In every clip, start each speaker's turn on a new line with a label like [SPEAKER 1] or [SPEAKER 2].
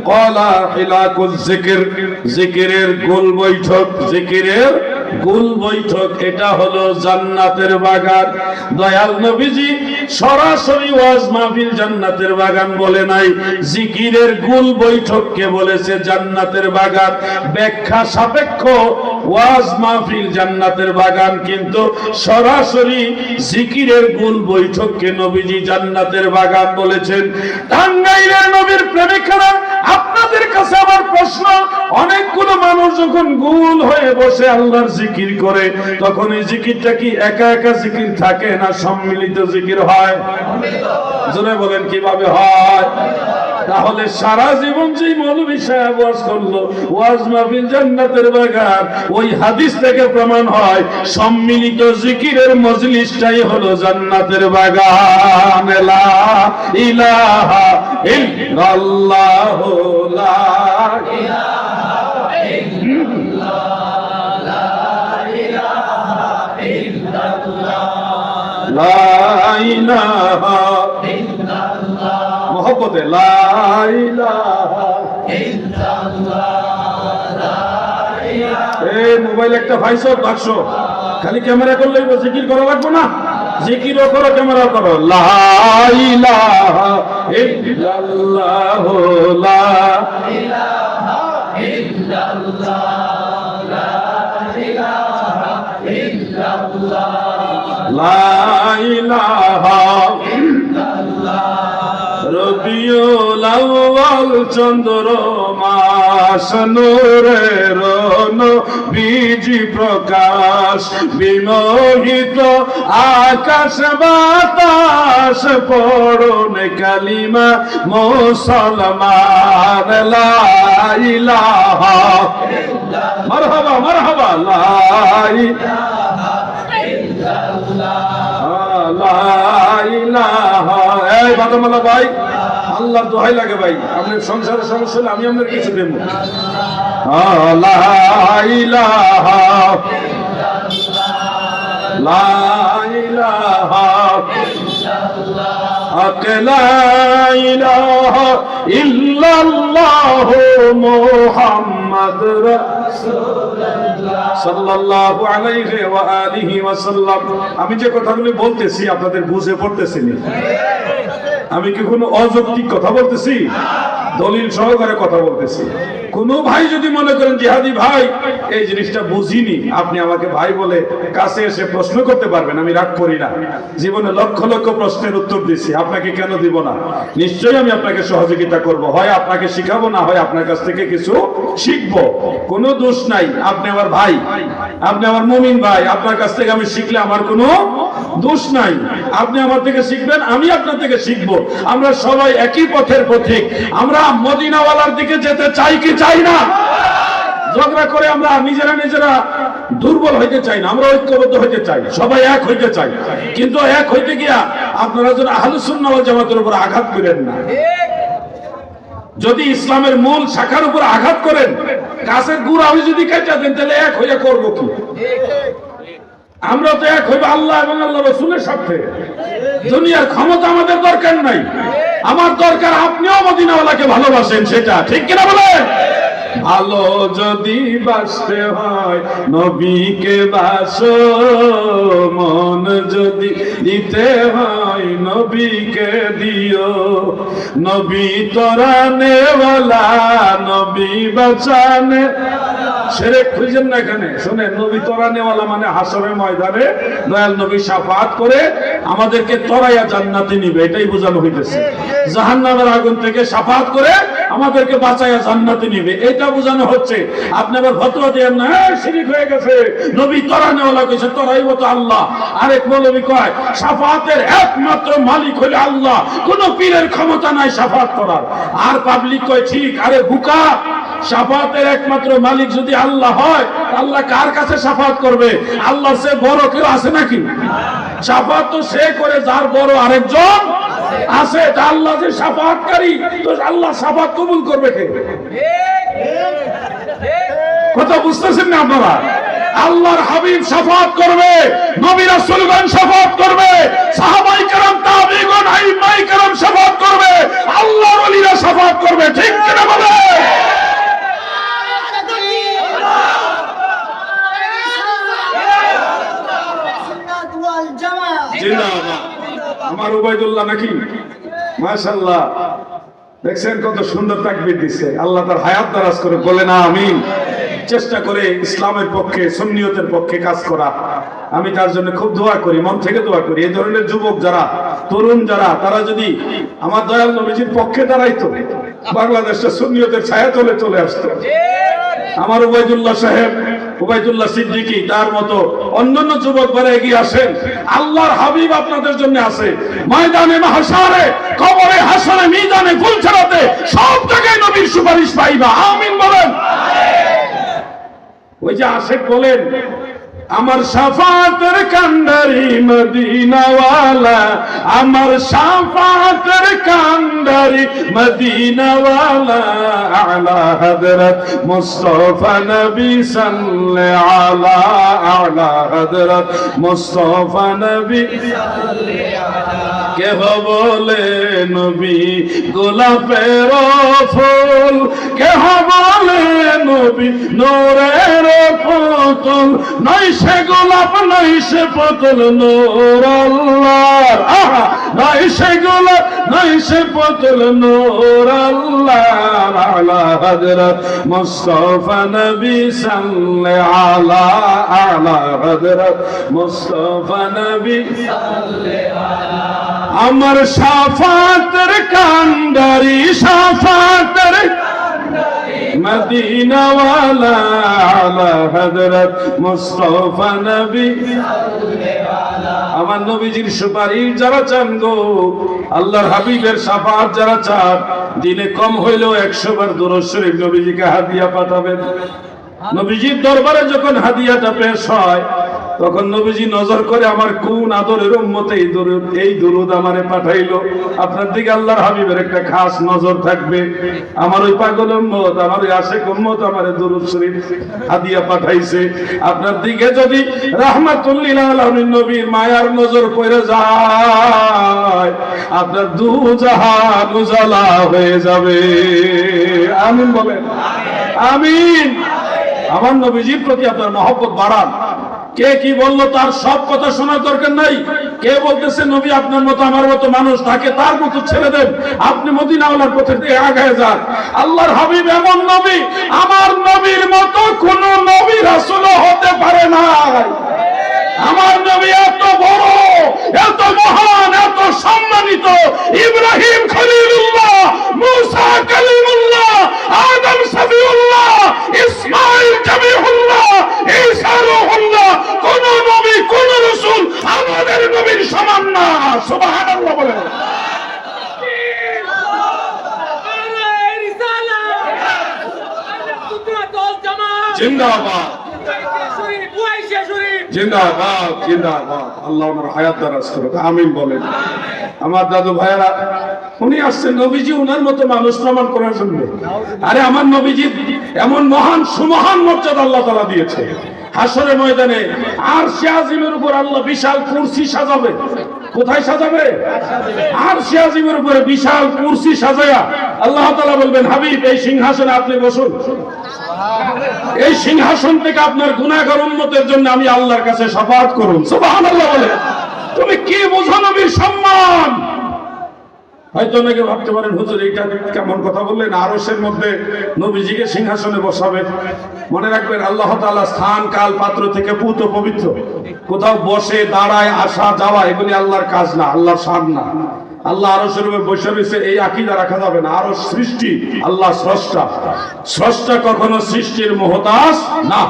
[SPEAKER 1] ক্বালা হিলাকুল যিকির, যিকিরের গোল বৈঠক, যিকিরের গোল বৈঠক এটা হলো জান্নাতের বাগান। দয়াল নবীজি সরাসরি ওয়াজ মাহফিল জান্নাতের বাগান বলে নাই, জিকিরের গোল বৈঠককে বলেছে জান্নাতের বাগান। ব্যাখ্যা সাপেক্ষ ওয়াজ মাহফিল জান্নাতের বাগান, কিন্তু সরাসরি জিকিরের গোল বৈঠককে নবীজি জান্নাতের বাগান বলেছেন। টাঙ্গাইলের নবীর প্রেমিকরা, আপনাদের কাছে আমার প্রশ্ন, অনেকগুলো মানুষ যখন গোল হয়ে বসে আল্লাহর জিকির করে, তখন এই জিকিরটা কি একা একা জিকির থাকে না সম্মিলিত জিকির হয়? জোরে বলেন কিভাবে হয়? তাহলে সারা জীবন যেই মৌলভী সাহেব ওয়াজ করলো, ওয়াজ মাহফিল জান্নাতের বাগান, ওই হাদিস থেকে প্রমাণ হয় সম্মিলিত জিকিরের মজলিসটাই হলো জান্নাতের বাগান। লা ইলাহা ইল্লাল্লাহ, লা ইলাহা ইল্লাল্লাহ, লা ইলাহা ইল্লাল্লাহ, মহব্বতে লা ইলাহা ইল্লাল্লাহ। এই মোবাইল একটা ভাইসব বাক্স, খালি ক্যামেরা করলেই জিকির করা লাগবে না, জিকিরও করো ক্যামেরা করো। লা ইলাহা ইল্লাল্লাহ, লা ইলাহা ইল্লাল্লাহ, লা ইলাহা ইল্লাল্লাহ, লা ইলাহা ইল্লাল্লাহ। রবিউল আউয়াল চন্দ্র মাস, নূরের নবীজি প্রকাশ, বিমোহিত আকাশ বাতাস, পড়ুন কালিমা মুসলমান। লা ইলাহা ইল্লাল্লাহ, মারহাবা মারহাবা, লা ইলাহা ইল্লাল্লাহ, লা ইলাহা। এই বাদামালা ভাই, আল্লাহর দোহাই লাগে ভাই, আপনার সংসারের সমস্যা হলে আমি আপনার কিছু দেব। লা ইলাহা ইল্লাল্লাহ, লা ইলাহা ইল্লাল্লাহ, লা ইলাহা ইল্লাল্লাহ মুহাম্মাদুর রাসূলুল্লাহ সাল্লাল্লাহু আলাইহি ওয়া আলিহি ওয়াসাল্লাম। আমি যে কথাগুলো বলতেছি আপনাদের বুঝে পড়তেছি না? আমি কি কোনো অযৌক্তিক কথা বলতেছি? দলিল সহকারে কথা বলতেছি। কোন ভাই যদি মনে করেন জিহাদি ভাই এই জিনিসটা বুঝিনি, আপনি আমাকে ভাই বলে কাছে এসে প্রশ্ন করতে পারবেন, আমি রাগ করি না। জীবনে লক্ষ লক্ষ প্রশ্নের উত্তর দিচ্ছি, আপনাকে কেন দিব না? নিশ্চয়ই আমি আপনাকে সহযোগিতা করব, হয় আপনাকে শিখাবো, না হয় আপনার কাছ থেকে কিছু শিখবো, কোনো দোষ নাই। আপনি আমার ভাই, আপনি আমার মুমিন ভাই, আপনার কাছ থেকে আমি শিখলে আমার কোনো দোষ নাই। আপনি আমার থেকে শিখবেন, আমি আপনার থেকে শিখবো। আমরা সবাই একই পথের পথিক। আমরা মদিনাওয়ালার দিকে যেতে চাই কি চাই না? ঝগড়া করে আমরা নিজেরা নিজেরা দুর্বল হইতে চাই না, আমরা ঐক্যবদ্ধ হইতে চাই, সবাই এক হইতে চাই। কিন্তু এক হইতে গিয়া আপনারা যেন আহলুস সুন্নাহ ওয়াল জামাতের উপর আঘাত করেন না। যদি ইসলামের মূল শাখার উপর আঘাত করেন, গাছের গুড় আমি যদি কেটে দেন, তাহলে এক হইয়া করবো কি? আমরা তো এক হইব আল্লাহ এবং আল্লাহ রাসূলের সাথে। দুনিয়ার ক্ষমতা আমাদের দরকার নাই, আমার দরকার আপনিও মদিনাওয়ালাকে ভালোবাসেন, সেটা ঠিক কিনা বলেন? ভালো যদি বাসতে হয় নবীকে বাসো, মন যদি দিতে হয় নবীকে দিও। নবী তরানেওয়ালা, নবী বাঁচানে। শিরক খুঁজেন না এখানে, শুনেন, নবী তরানেওয়ালা মানে হাসরের ময়দানে দয়াল নবী শাফাআত করে আমাদেরকে তরাইয়া জান্নাতে নিবে, এটাই বোঝানো হইতেছে। জাহান্নামের আগুন থেকে শাফাআত করে আমাদেরকে বাঁচাইয়া জান্নাতে নিবে, এটা বোঝানো হচ্ছে। আপনি আবার ফতোয়া দেন না শিরক হয়ে গেছে, নবী তরানেওয়ালা কইছে, তরাইব তো আল্লাহ। আরেক মৌলবী কয় শাফাআতের একমাত্র মালিক হলো আল্লাহ, কোন পীরের ক্ষমতা নাই শাফাআত করার। আর পাবলিক কয় ঠিক, আরে বুকা, শাফাআতের একমাত্র মালিক যদি আল্লাহ হয়, আল্লাহ কার কাছে শাফাআত করবে? আল্লাহর চেয়ে বড় কেউ আছে নাকি? শাফাআত তো সে করে যার বড় আরেকজন আছে। আল্লাহ যে শাফাআতকারী, তো আল্লাহ শাফাআত কবুল করবে কে? কথা বুঝতেছেন না আপনারা? আল্লাহর হাবিব শাফাআত করবে, নবী রাসূলগণ শাফাআত করবে, সাহাবায়ে কেরাম, তাবেঈগণ, আইম্মায়ে কেরাম শাফাআত করবে, আল্লাহর ওলিরা শাফাআত করবে, ঠিক কিনা বলেন? উবাইদুল্লাহ নাকি? মাশাআল্লাহ, দেখছেন কত সুন্দর তাকবীর দিচ্ছে। আল্লাহ তার হায়াত দারাজ করে, বলে না আমিন। চেষ্টা করে ইসলামের পক্ষে, সুন্নিয়তের পক্ষে কাজ করা। আমি তার জন্য খুব দোয়া করি, মন থেকে দোয়া করি। এই ধরনের যুবক যারা, তরুণ যারা, তারা যদি আমার দয়াল নবীজির পক্ষে দাঁড়াইতো, বাংলাদেশটা সুন্নিয়তের ছায়া তলে চলে আসতো। আমার উবাইদুল্লাহ সাহেব, উবাইদুল্লাহ সিদ্দিকী, তার মতো অন্যান্য যুবক যারা এগিয়ে আসেন। আল্লাহর হাবিব আপনাদের জন্য আছে। ময়দানে মাহশারে, কবরে, হাসরে, মিজানে, ফুলছড়াতে, সব জায়গায় নবীর সুপারিশ পাইবা। আমিন বলেন। ওই যে আশেক বলেন, আমার শাফাতের কান্ডারি মদিনাওয়ালা, আমার শাফাতের কান্ডারি মদিনাওয়ালা, আলা হযরত মুস্তাফা নবী সাল্লাল্লাহু আলা, আলা হযরত মুস্তাফা নবী কে বলে নবী গোলাপের ফুল, কে বলে নবী নূরের পুতুল, নয় সে গোলাপ নয় সে পুতুল নূর আল্লাহর, নয় সে গোলাপ নয় সে পুতুল নূর আল্লাহর, আলা হযরত মুস্তাফা নবী সাল্লাল্লাহু আলা, আলা হযরত মুস্তাফা নবী সাল্লাল্লাহু আলা। আমার শাফাতের কান্ডারি, শাফাতের মদিনাওয়ালা, আলা হযরত মুস্তাফা নবী সাল্লাল্লাহু আলা। আমার নবীজির সুপারিশ যারা চান গো, আল্লাহর হাবিবের শাফাত যারা চান, দিনে কম হইলেও 100 বার দুরূদ শরীফ নবীজিকে হাদিয়া পাঠাবেন। নবীজির দরবারে যখন হাদিয়াটা পেশ হয়, তখন নবীজি নজর করে আমার কোন আদরের উম্মত এই দুরূদ আমারে পাঠাইলো। আপনার দিকে আল্লাহর হাবিবের একটা খাস নজর থাকবে। আমার ওই পাগল উম্মত, আমার ওই আশেক উম্মত আমারে দুরূদ শরীফ হাদিয়া পাঠাইছে। আপনার দিকে যদি রাহমাতুল লিল আলামিন নবীর মায়ার নজর পড়ে যায়, আপনার দুজাহান উজালা হয়ে যাবে। আমিন বলেন। আমিন। আমার নবীজির প্রতি আপনার মহব্বত বাড়ান। কে কি বললো তার সব কথা শোনার দরকার নাই। কে বলতেছে নবী আপনার মতো আমার মতো মানুষ, তাকে তার মতো ছেড়ে দেন, আপনি মদিনাওয়ালার পথে দিয়ে আগায় যান। আল্লাহর হাবিব এমন নবী, আমার নবীর মতো কোন নবী রাসূল হতে পারে না। আমার নবী এত বড়, এত মহান, এত সম্মানিত। ইব্রাহিম খলিলুল্লাহ, মুসা কালিমুল্লাহ, আদম সফিউল্লাহ, ইসমাঈল জবিহুল্লাহ, ঈসা রূহুল্লাহ, কোন নবী কোন রাসূল আমাদের নবীর সমান না। সুবহানাল্লাহ বলেন। জিন্দাবাদ, জিন্দাবাদ, জিন্দাবাদ। আল্লাহ আমার হায়াত দারাজ করুক। আমিন বলেন। আমার দাদু ভাইয়েরা, উনি আসছেন নবীজি উনার মতো মানুষ প্রমাণ করার জন্য। আরে আমার নবীজি এমন মহান সুমহান মর্যাদা আল্লাহ তাআলা দিয়েছে। হাসরের ময়দানে আরশে আজিমের উপর আল্লাহ বিশাল কুরসি সাজাবে। কোথায় সাজাবে? আরশে আজিমের উপরে বিশাল কুরসি সাজায়া আল্লাহ তাআলা বলবেন, হাবিব এই সিংহাসনে আপনি বসুন। এই সিংহাসন থেকে আপনার গুনাহগার উম্মতের জন্য আমি আল্লাহর কাছে শাফাআত করুন। সুবহানাল্লাহ বলে। তুমি কি বোঝো নবীর সম্মান? হয়তো অনেকে ভাবতে পারেন, হুজুর এটা কেমন কথা বললেন, আরশের মধ্যে নবীজিকে সিংহাসনে বসাবে। মনে রাখবেন, আল্লাহ তাআলা স্থান কাল পাত্র থেকে পুত পবিত্র। কোথাও বসে দাঁড়ায় আসা যাওয়া এগুলি আল্লাহর কাজ না, আল্লাহর শান না। আল্লাহ আরশের উপরে বসে রয়েছে এই আকীদা রাখা যাবে না। আরশ সৃষ্টি, আল্লাহ স্রষ্টা। স্রষ্টা কখনো সৃষ্টির মুহতাজ না।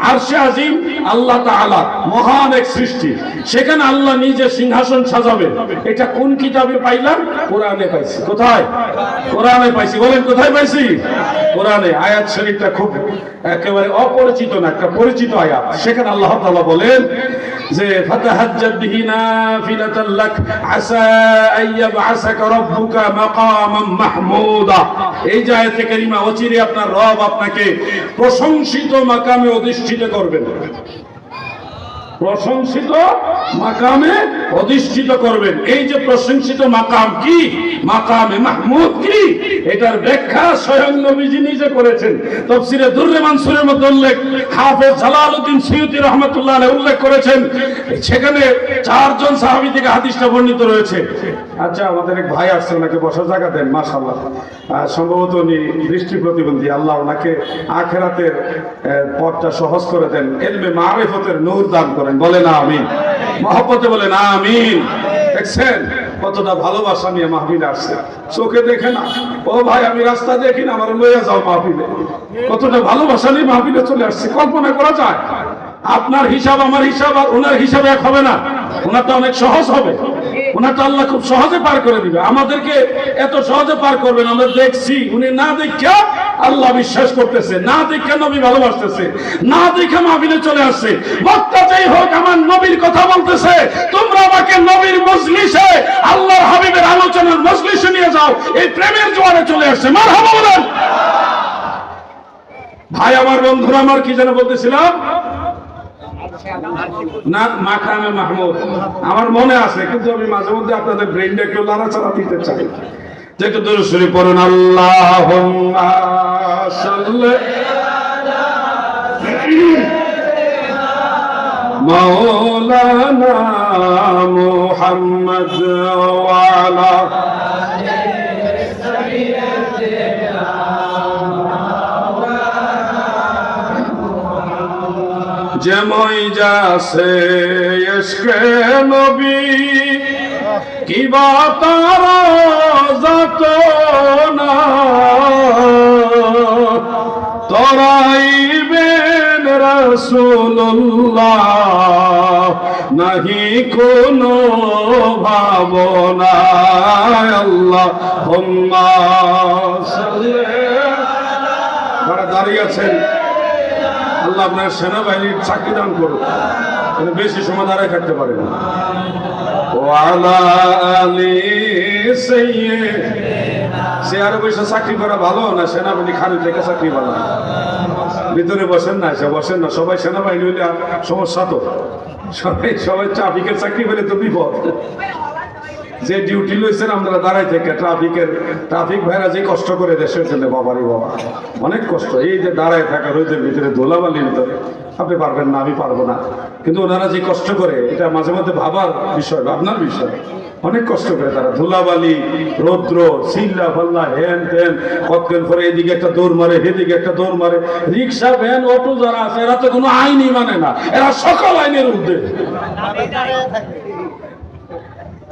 [SPEAKER 1] আরশে আজিম আল্লাহ তাআলা মহান এক সৃষ্টি, সেখানে আল্লাহ নিজে সিংহাসন সাজাবে। এটা কোন কিতাবে পাইলাম? কোরআনে পাইছি। কোথায়? কোরআনে পাইছি। বলেন কোথায় পাইছি? কোরআনে। আয়াত শরীফটা খুব একেবারে অপরিচিত না, একটা পরিচিত আয়াত। সেখানে আল্লাহ তাআলা বলেন যে ফাতাহাজ্জাদ বিহি নাফিলাতাল লাক আসা আইয়াবআসাকা রাব্বুকা মাকামান মাহমুদা। এই যে আয়াতে কারিমা, অচিরে আপনার রব আপনাকে প্রশংসিত মাকামে অধিষ্ঠিত করবেন। প্রশংসিত মাকামে অধিষ্ঠিত করবেন। এই যে প্রশংসিত মাকাম কি, মাকামে মাহমুদ কি, এটার ব্যাখ্যা স্বয়ং নবীজি নিজে করেছেন। তাফসীরে দুররে মানসুরের মধ্যে উল্লেখ, হাফেজ জালালউদ্দিন সুয়ুতী রাহমাতুল্লাহ আলাইহি উল্লেখ করেছেন। সেখানে 4 জন সাহাবী থেকে হাদিসটা বর্ণিত রয়েছে। আচ্ছা, আমাদের এক ভাই আসছে, ওনাকে বসার জায়গা দেন। মাশাআল্লাহ, সম্ভবত উনি দৃষ্টি প্রতিবন্ধী। আল্লাহ ওনাকে আখিরাতের পথটা সহজ করে দেন, ইলমে মারিফতের নূর দান করেন। বলেন আমিন, মহব্বতে বলেন আমিন। দেখছেন কতটা ভালোবাসা নিয়ে মাহফিলে আসছে, চোখে দেখে না। ও ভাই, আমি রাস্তা দেখি না, আমার লইয়া যাও মাহফিলে। কতটা ভালোবাসা নিয়ে মাহফিলে চলে আসছে, কল্পনা করা যায়? আপনার হিসাব আমার হিসাব আর ওনার হিসাব এক হবে না। ওনারটা অনেক সহজ হবে, ওনারটা আল্লাহ খুব সহজে পার করে দিবে। আমাদেরকে এত সহজে পার করবেন আমরা দেখছি। উনি না দেখা আল্লাহ বিশ্বাস করতেছে, না দেখা নবী ভালোবাসতেছে, না দেখা মাহফিলে চলে আসছে। বক্তা যেই হোক আমার নবীর কথা বলতেছে, তোমরা আমাকে নবীর মজলিসে, আল্লাহর হাবিবের আলোচনার মজলিসে নিয়ে যাও। এই প্রেমের জোয়ারে চলে আসছে। মারহাবা বলেন। ভাই আমার, বন্ধুরা আমার, কি যেন বলতেছিলাম না, মাকামে মাহমুদ আমার মনে আছে, কিন্তু আমি মাঝে মধ্যে আপনাদের ব্রেইনটা একটু নাড়াচাড়া দিতে চাই। যে একটু দরুদ শরীফ পড়ুন। আল্লাহুম্মা সাল্লি মাওলানা মুহাম্মদ ওয়া আলা যেমই যাছে ইশকে নবী কিবা তার যত না তরাইবেন রাসূলুল্লাহ নাহি কোনো ভাবনা। আল্লাহুম্মা সাল্লি। যারা দাঁড়িয়ে আছেন, আল্লাহ আপনার সেনাবাহিনীর চাকরি দান করুন, বেশি সময় দাঁড়ায় থাকতে পারেন। সে আরো বসে চাকরি করা ভালো না সেনাবাহিনী খালি থেকে চাকরি ভালো? ভিতরে বসেন না, সে বসেন না। সবাই সেনাবাহিনী হইলে সমস্যা তো। সবাই ট্রাফিকের চাকরি পেলে তো বিপদ। যে ডিউটি লইছেন আপনারা দাঁড়াই থেকে ট্রাফিক ভাইরা যে কষ্ট করে দেশের জন্য, বাবারই বাবা অনেক কষ্ট। এই যে দাঁড়ায় থাকা রোদের ভিতরে, ধুলাবালির ভিতরে, আপনি পারবেন না, আমি পারবো না, কিন্তু ওনারা যে কষ্ট করে এটা মাঝে মধ্যে ভাবার বিষয়, ভাবনার বিষয়। অনেক কষ্ট করে তারা, ধুলাবালি, রৌদ্র, চিল্লা ফাল্লা, হ্যান ত্যান, কতক্ষণ পরে এদিকে একটা দৌড় মারে, এদিকে একটা দৌড় মারে। রিক্সা, ভ্যান, অটো যারা আছে এরা তো কোনো আইনই মানে না, এরা সকল আইনের ঊর্ধ্বে।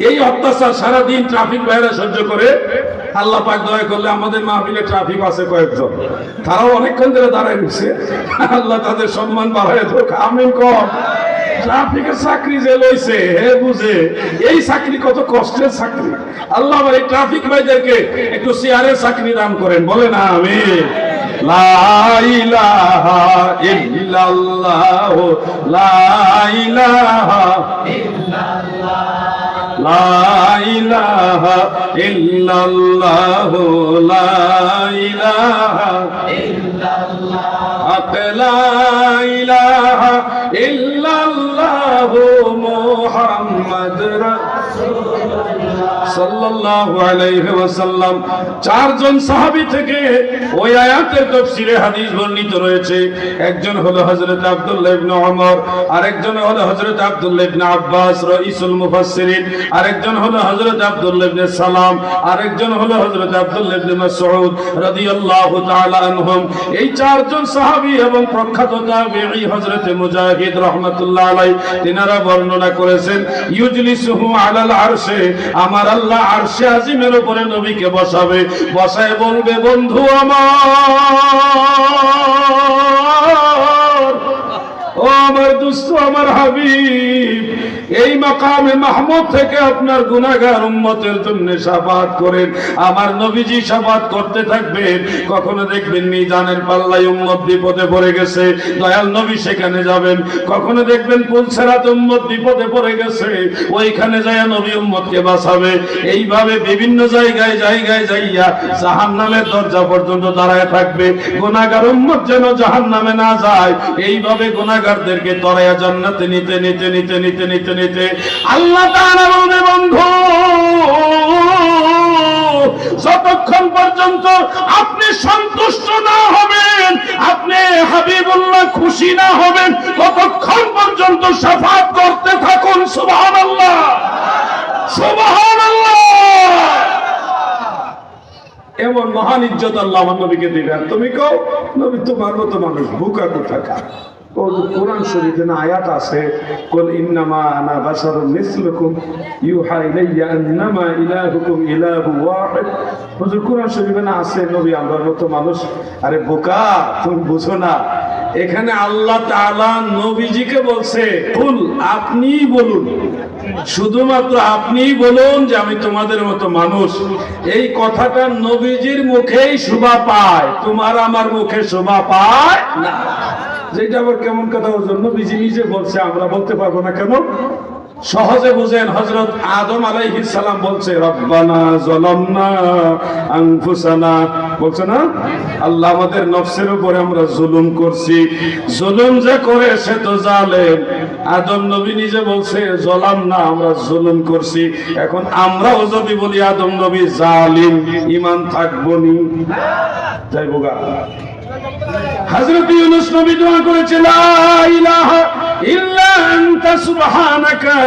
[SPEAKER 1] এই অত্যাচার সারাদিন ট্রাফিক ভাইরা সহ্য করে। আল্লাহ পাক দয়া করলে আমাদের মাহফিলে ট্রাফিক আছে কয়েকজন, তারাও অনেকক্ষণ ধরে দাঁড়ায় রয়েছে। আল্লাহ তাদের সম্মান বাড়ায় হোক, আমিন কম। ট্রাফিকের চাকরি যে লইছে হে বুঝে এই চাকরি কত কষ্টের চাকরি। আল্লাহ এই ট্রাফিক ভাইদেরকে একটু চেয়ারের চাকরি দান করেন। বলে না আমিন। লা ইলাহা ইল্লাল্লাহ, লা ইলাহা ইল্লাল্লাহ, লা ইলাহা ইল্লাল্লাহ, লা ইলাহা ইল্লাল্লাহ, লা ইলাহা ইল্লাল্লাহ মুহাম্মদ রাসূলুল্লাহ সাল্লাল্লাহু আলাইহি ওয়াসাল্লাম। 4 জন সাহাবী থেকে ওই আয়াতের তাফসীরে হাদিস বর্ণিত রয়েছে। একজন হলো হযরত আব্দুল্লাহ ইবনে ওমর, আরেকজন হলো হযরত আব্দুল্লাহ ইবনে আব্বাস রাইসুল মুফাসসিরিন, আরেকজন হলো হযরত আব্দুল্লাহ ইবনে সালাম, আরেকজন হলো হযরত আব্দুল্লাহ ইবনে মাসউদ রাদিয়াল্লাহু তাআলা আনহুম। এই 4 জন সাহাবী এবং প্রখ্যাত তাবেঈ হযরত মুজাহিদ রাহমাতুল্লাহ আলাইহি তিনারা বর্ণনা করেছেন, ইউজলিসুহু আলাল আরশে, আমার আল্লাহ আরশে আজিমের উপরে নবীকে বসাবে, বসায় বলবে, বন্ধু আমার, ও আমার দুস্থ, আমার হাবিব, এই মাকামে মাহমুদ থেকে আপনার গুনাহগার উম্মতের জন্য শাফাআত করেন। আমার নবীজি শাফাআত করতে থাকবেন। কখনো দেখবেন মিজানের পাল্লায় উম্মত বিপদে পড়ে গেছে, দয়াল নবী সেখানে যাবেন। কখনো দেখবেন পুলসেরাত উম্মত বিপদে পড়ে গেছে, ওইখানে যায় নবী উম্মতকে বাঁচাবে। এইভাবে বিভিন্ন জায়গায় জায়গায় যাইয়া জাহান্নামের দরজা পর্যন্ত দাঁড়ায় থাকবে। গুনাহগার উম্মত যেন জাহান্নামে না যায়, এইভাবে গুনাহগারদেরকে তরায়া জান্নাতে নিতে নিতে নিতে নিতে নিতে নিতে আল্লাহ তাআলা বলেন, বন্ধু যতক্ষণ পর্যন্ত আপনি সন্তুষ্ট না হবেন, আপনি হাবিবুল্লাহ খুশি না হবেন, ততক্ষণ পর্যন্ত শাফাআত করতে থাকুন। সুবহানাল্লাহ, সুবহানাল্লাহ। এমন মহান ইজ্জত আল্লাহ আমার নবীকে দিবেন। তুমি কও নবী তোমার মতো মানুষ ভুকা কোথাকার। কোরআন শরীফে না আয়াত আছে, কুল ইন্নামা আনা বাশারুম মিসলুকুম ইউহা ইলাইয়া আন্নামা ইলাহুকুম ইলাহু ওয়াহিদ। হুজুর কোরআন শরীফে না আছে নবী আল্লাহর মতো মানুষ? আরে বোকা, তুমি বুঝো না। এখানে আল্লাহ তাআলা নবীজিকে বলছে কুল, আপনি বলুন, শুধুমাত্র আপনি বলুন যে আমি তোমাদের মতো মানুষ। এই কথাটা নবীজির মুখেই শোভা পায়, তোমার আমার মুখে শোভা পায় না। যেটা আবার কেমন কথা, ওর জন্য নবীজি নিজে বলছে, আমরা বলতে পারবো না কেন? সহজে বুঝেন। হযরত আদম আলাইহিস সালাম বলছে রব্বানা যালামনা আনফুসানা, বলছে না আল্লাহ আমাদের নফসের উপরে আমরা জুলুম করছি। জুলুম যে করে সে তো জালেম। আদম নবী নিজে বলছে যালামনা, আমরা জুলুম করছি। এখন আমরাও যদি বলি আদম নবী জালিম, ঈমান থাকবো নি? যাইবো গা। হযরত ইউনূস নবী দোয়া করেছে লা ইলাহা ইল্লা আনতা সুবহানাকা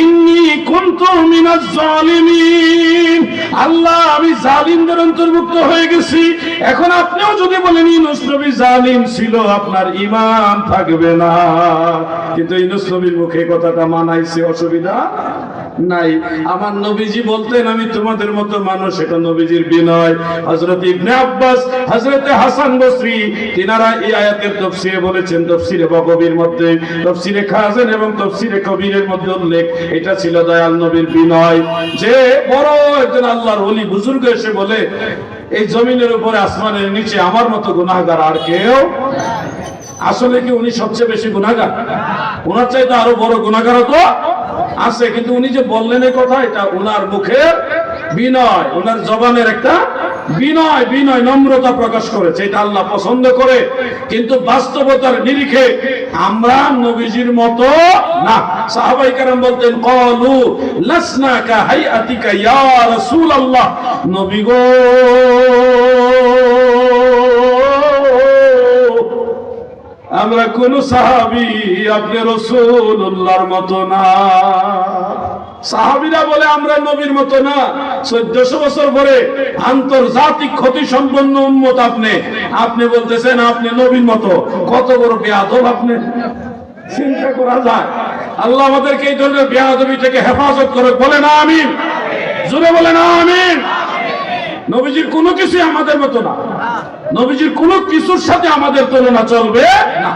[SPEAKER 1] ইন্নী কুনতু মিনাজ জালিমিন। আল্লাহ আমি জালিমদের অন্তর্ভুক্ত হয়ে গেছি। এখন আপনিও যদি বলেন ইউনূস নবী জালিম ছিল, আপনার ঈমান থাকবে না। কিন্তু ইউনূস নবীর মুখে কথাটা মানাইছে, অসুবিধা নাই। আমার নবীজি বলতেন আমি তোমাদের মতো মানুষ, এটা নবীজির বিনয়। হযরত ইবনে আব্বাস, হযরত হাসান বসরি, তিনারা এই আয়াতের তাফসীরে বলেছেন, তাফসীরে বগবীর মধ্যে, তাফসীরে খাজান এবং তাফসীরে কবিরের মধ্যে উল্লেখ, এটা ছিল দয়াল নবীর বিনয়। যে বড় একজন আল্লাহর ওলি বুজুর্গ এসে বলে এই জমিনের উপরে আসমানের নিচে আমার মতো গুনাহগার আর কেউ। আসলে কি উনি সবচেয়ে বেশি গুনাহগার? ওনার চাইতে আরো বড় গুনাহগার তো আছে, কিন্তু উনি যে বললেন এই কথা, এটা ওনার মুখের বিনয়, ওনার জবানের একটা বিনয়, বিনয় নম্রতা প্রকাশ করেছে। এটা আল্লাহ পছন্দ করে। কিন্তু বাস্তবতার নিরিখে আমরা নবীজির মতো না। সাহাবায়ে কেরাম বলতেন ক্বালু লাসনা কা হাইআতিকা ইয়া রাসূলুল্লাহ, নবী গো আমরা কোন সাহাবী আপনি রাসূলুল্লাহর মতো না। সাহাবীরা বলে আমরা নবীর মতো না। 1400 বছর পরে আন্তর্জাতিক ক্ষতি সম্পন্ন উম্মত আপনি, আপনি বলতেছেন আপনি নবীর মতো। কত বড় বেয়াদব আপনি! চিন্তা করা যায়। আল্লাহ আমাদেরকে এই ধরনের বেয়াদবি থেকে হেফাজত করে। বলেন আমিন, জোরে বলেন আমিন। নবীজির কোনো কিছু আমাদের মতো না। নবীজির কোনো কিছুর সাথে আমাদের তুলনা চলবে না।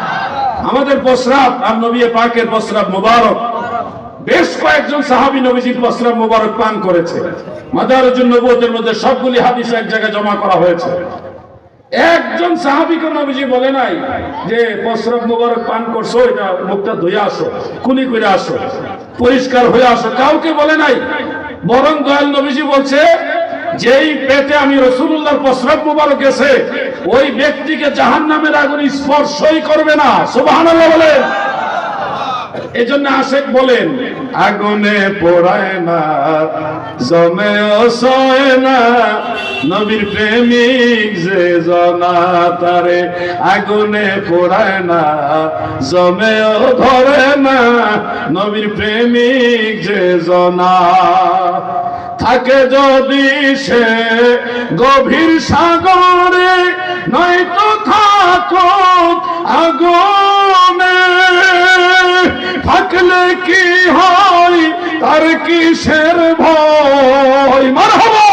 [SPEAKER 1] আমাদের প্রস্রাব আর নবী পাকের প্রস্রাব মুবারক। বেশ কয়েকজন সাহাবী নবীজির প্রস্রাব মুবারক পান করেছে। মাদারুজুন নবুয়তের মধ্যে সবগুলি হাদিস এক জায়গায় জমা করা হয়েছে। একজন সাহাবীকে নবীজি বলে নাই যে প্রস্রাব মুবারক পান করছো, এটা মুখটা ধুয়ে আসো, কুলি করে আসো, পরিষ্কার হয়ে আসো, কাউকে বলে নাই। বরং দয়াল নবীজি বলছে যেই পেটে আমি রাসূলুল্লাহর প্রস্রাব মুবারক গেছে, ওই ব্যক্তিকে জাহান্নামের আগুন স্পর্শই করবে না। সুবহানাল্লাহ বলেন। এজন্য আশেক বলেন আগুনে পোড়ায় না, জমেও সয় না, নবীর প্রেমিক যে জনা তারে আগুনে পোড়ায় না, জমেও ধরে না, নবীর প্রেমিক যে জনা। থাকে যদি সে গভীর সাগরে, নয়তো থাকো আগুনে। থাকলে কি হয় তার কিসের ভয়? মারহাবা।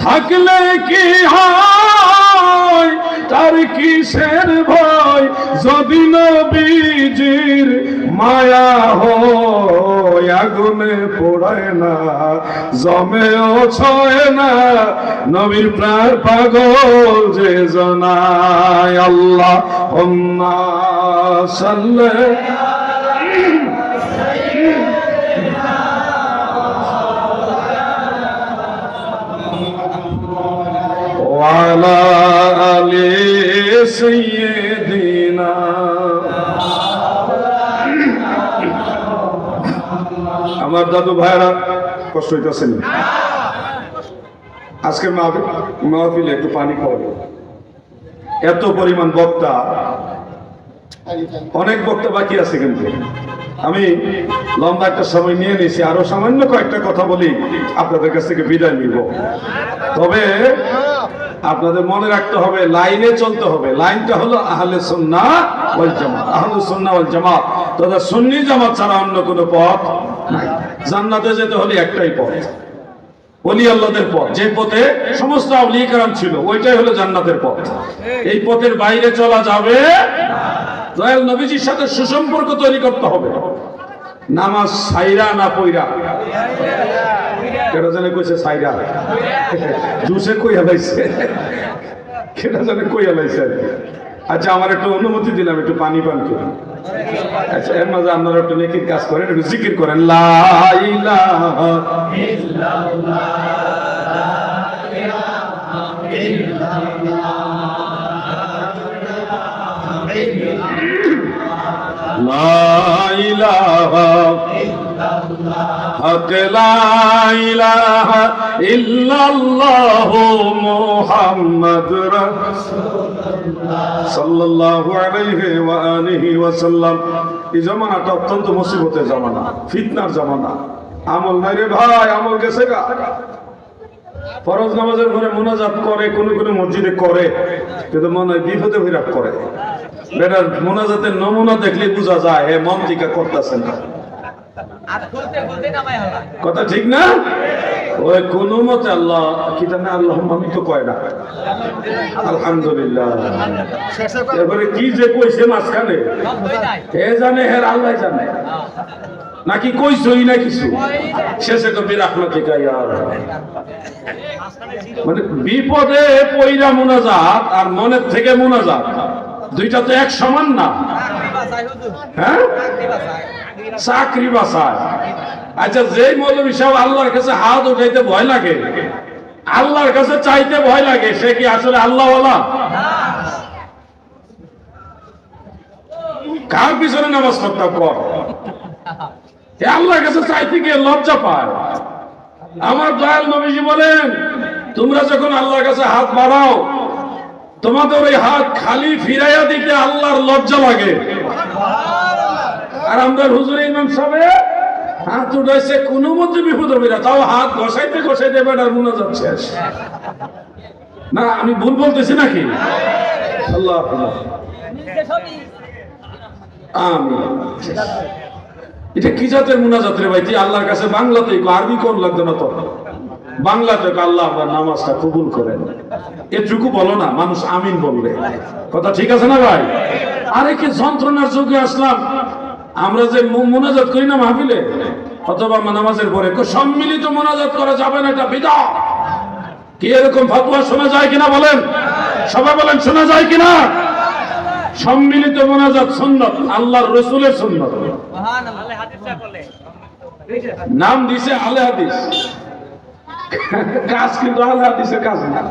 [SPEAKER 1] থাকলে কি হয় তার কিসের ভয়? হয় যদি নবীজির মায়া হয় আগুনে পোড়ায় না জমেও ছয় না নবীর প্রাণ পাগল যে জনায় আল্লাহ ওয়ালা আলি সাইয়্যিদিনা আমার দাদু ভাইরা কষ্ট হইতেছেন আজকের মাহফিলে একটু পানি খাওয়াবে এত পরিমাণ বক্তা অনেক বক্তা বাকি আছে কিন্তু আমি লম্বা একটা সময় নিয়ে নিয়েছি আরো সামান্য কয়েকটা কথা বলি আপনাদের কাছ থেকে বিদায় নিব তবে আপনাদের মনে রাখতে হবে লাইনে চলতে হবে লাইনটা হলো আহলে সুন্নাহ ওয়াল জামাত আহলে সুন্নাহ ওয়াল জামাত তথা সুন্নি জামাত ছাড়া অন্য কোনো পথ নাই জান্নাতে যেতে হলে একটাই পথ ওলি আল্লাহদের পথ যে পথে সমস্ত আউলিয়া কেরাম ছিল ওইটাই হলো জান্নাতের পথ এই পথের বাইরে চলা যাবে দয়াল নবীজির সাথে সুসম্পর্ক তৈরি করতে হবে নামাজ সাইরা না পইরা কেটা জানে কইছে সাইরা জুসে কইয়া লাইছে কেটা জানে কইয়া লাইছে আর কি আচ্ছা আমার একটু অনুমতি দিলাম একটু পানি পান করি আচ্ছা এর মাঝে আপনারা একটু নেকির কাজ করেন একটু জিকির করেন লা ইলাহা ইল্লাল্লাহ লা ইলাহা হক লা ইলাহা ইল্লাল্লাহ মুহাম্মাদুর রাসূলুল্লাহ সাল্লাল্লাহু আলাইহি ওয়া আলিহি ওয়া সাল্লাম এই জামানাটা অত্যন্ত মুসিবতের জামানা ফিতনার জামানা আমল নাই রে ভাই আমল গেছে গা ফরজ নামাজের পরে মুনাজাত করে কোন কোন মসজিদে করে কিন্তু মনে হয় বিপদে বিরাট করে বেটার মুনাজাতের নমুনা দেখলে বোঝা যায় হে মন থেকে করতেছেন না কথা ঠিক না ওই কোন মতে আল্লাহ কি জানে আল্লাহ আমি তো কয় না আলহামদুলিল্লাহ এবারে কি যে কইছে মাঝখানে হে জানে হে আল্লাহ জানে নাকি কইছই না কিছু শেষে তো বিরাহমাতিকা ইয়া মানে বিপদে পয়রা মুনাজাত আর মনের থেকে মুনাজাত দুইটা তো এক সমান না হ্যাঁ চাকরি বাঁচায় আচ্ছা যেই মৌলভী সাহেব আল্লাহর কাছে হাত উঠাইতে ভয় লাগে আল্লাহর কাছে চাইতে ভয় লাগে সে কি আসলে আল্লাহওয়ালা কার পিছনে নামাজ পড়তে কর আল্লাহর কাছে চাইতে গিয়ে লজ্জা পায় আমার দয়াল নবীজি বলেন তোমরা যখন আল্লাহর কাছে হাত বাড়াও তোমাদের ওই হাত খালি ফিরাইয়া দিতে আল্লাহর লজ্জা লাগে আর আমরা হুজুর ইমাম সাহেব হাত উঠাইছে কোনো মতে বিপদ হবে না তাও হাত ঘষাইতে ঘষাইতে বেটার মুনাজাত শেষ না আমি ভুল বলতেছি নাকি আল্লাহ আমিন এটা কি জাতের মুনাজাত রে ভাই তুই আল্লাহর কাছে বাংলাতেই আরবি কোন লাগতো না তো বাংলাতে আল্লাহ আপনার নামাজটা কবুল করেন এটুকু বলো না মানুষ আমিন বলবে কথা ঠিক আছে না ভাই আরে কি যন্ত্রণার যুগে আসলাম আমরা যে মুনাজাত করি না মাহফিলে অথবা নামাজের পরে সম্মিলিত মুনাজাত করা যাবে না এটা বিদআত কি এরকম ফতোয়া শোনা যায় কিনা বলেন সবাই বলেন শোনা যায় কিনা সম্মিলিত মুনাজাত সুন্নাত আল্লাহর রাসূলের সুন্নাত সুবহানাল্লাহ হাদিসটা বলে নাম দিছে আলে হাদিস কাজ কিন্তু আলে হাদিসের কাজ না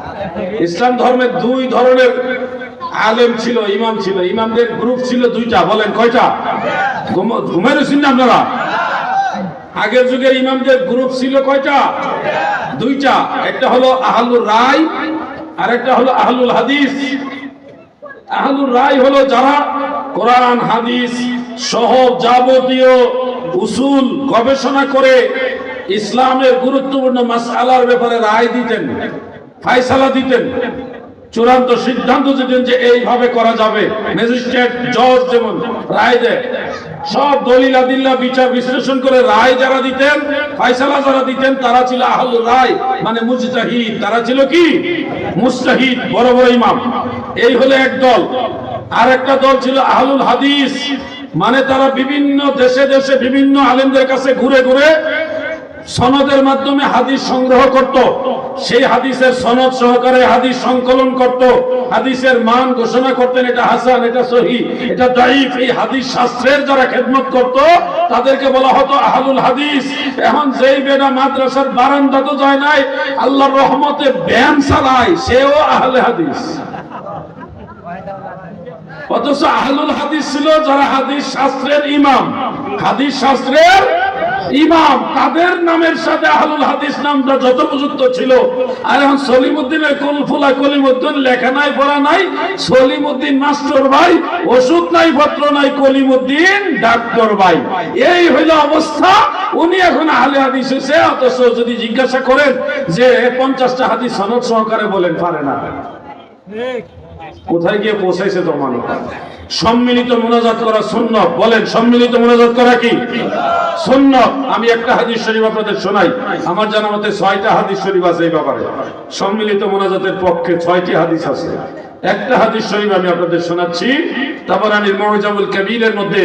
[SPEAKER 1] ইসলাম ধর্মে দুই ধরনের আলেম ছিল ইমাম ছিল ইমামদের গ্রুপ ছিল দুইটা বলেন কয়টা ঘুমাই রয়েছেন না আপনারা আগের যুগের ইমামদের গ্রুপ ছিল কয়টা দুইটা একটা হলো আহলুর রায় আর একটা হলো আহলুল হাদিস আহলুর রায় হলো যারা কোরআন হাদিস সহ যাবতীয় উসুল গবেষণা করে ইসলামের গুরুত্বপূর্ণ মাসআলার ব্যাপারে রায় দিতেন ফয়সালা দিতেন চূড়ান্ত সিদ্ধান্ত দিতেন যে এইভাবে করা যাবে ম্যাজিস্ট্রেট জজ যেমন রায় দেয় সব দলিল আদিল্লাহ বিচার বিশ্লেষণ করে রায় যারা দিতেন ফয়সালা যারা দিতেন তারা ছিল আহলুর রায় মানে মুজতাহিদ তারা ছিল কি মুজতাহিদ বড় বড় ইমাম এই হলো এক দল আর একটা দল ছিল আহলুল হাদিস, মানে তারা বিভিন্ন দেশে দেশে বিভিন্ন আলেমদের কাছে ঘুরে ঘুরে সনদের মাধ্যমে হাদিস সংগ্রহ করত, সেই হাদিসের সনদ সহকারে হাদিস সংকলন করত, হাদিসের মান ঘোষণা করতেন, এটা হাসান, এটা সহিহ, এটা দাঈফ। এই হাদিস শাস্ত্রের যারা খেদমত করত তাদেরকে বলা হতো আহলুল হাদিস। এখন যেই বেটা মাদ্রাসার বারান্দা তো যায় নাই, আল্লাহর রহমতে ব্যায়াম চালায়, সেও আহলে হাদিস। অথচ আহলুল হাদিস ছিল যারা হাদিস শাস্ত্রের ইমাম, হাদিস শাস্ত্রের ইমাম, তাদের নামের সাথে আহলুল হাদিস নামটা যত উপযুক্ত ছিল। আর এখন সলিমউদ্দিনের কুলফুলা কলিমউদ্দিন লেখা নাই পড়া নাই, সলিমউদ্দিন মাস্টার ভাই, ওষুধ নাই পত্র নাই, কলিমউদ্দিন ডাক্তার ভাই, এই হইল অবস্থা। উনি এখন আহলে হাদিস হয়েছে, অথচ যদি জিজ্ঞাসা করেন যে 50টা হাদিস সনদ সহকারে বলেন, পারে না। কোথায় গিয়ে পৌঁছাইছে তো মানুষ। সম্মিলিত মুনাজাত করা সুন্নাত, বলেন সম্মিলিত মুনাজাত করা কি সুন্নাত? আমি একটা হাদিস শরীফ আপনাদের শোনাই, আমার জানা মতে 6টা হাদিস শরীফ আছে এই ব্যাপারে। সম্মিলিত মুনাজাতের পক্ষে 6টি হাদিস আছে। একটা হাদিস শরীফ আমি আপনাদের শোনাচ্ছি, তাবারানীর মুআজামুল কাবীরের মধ্যে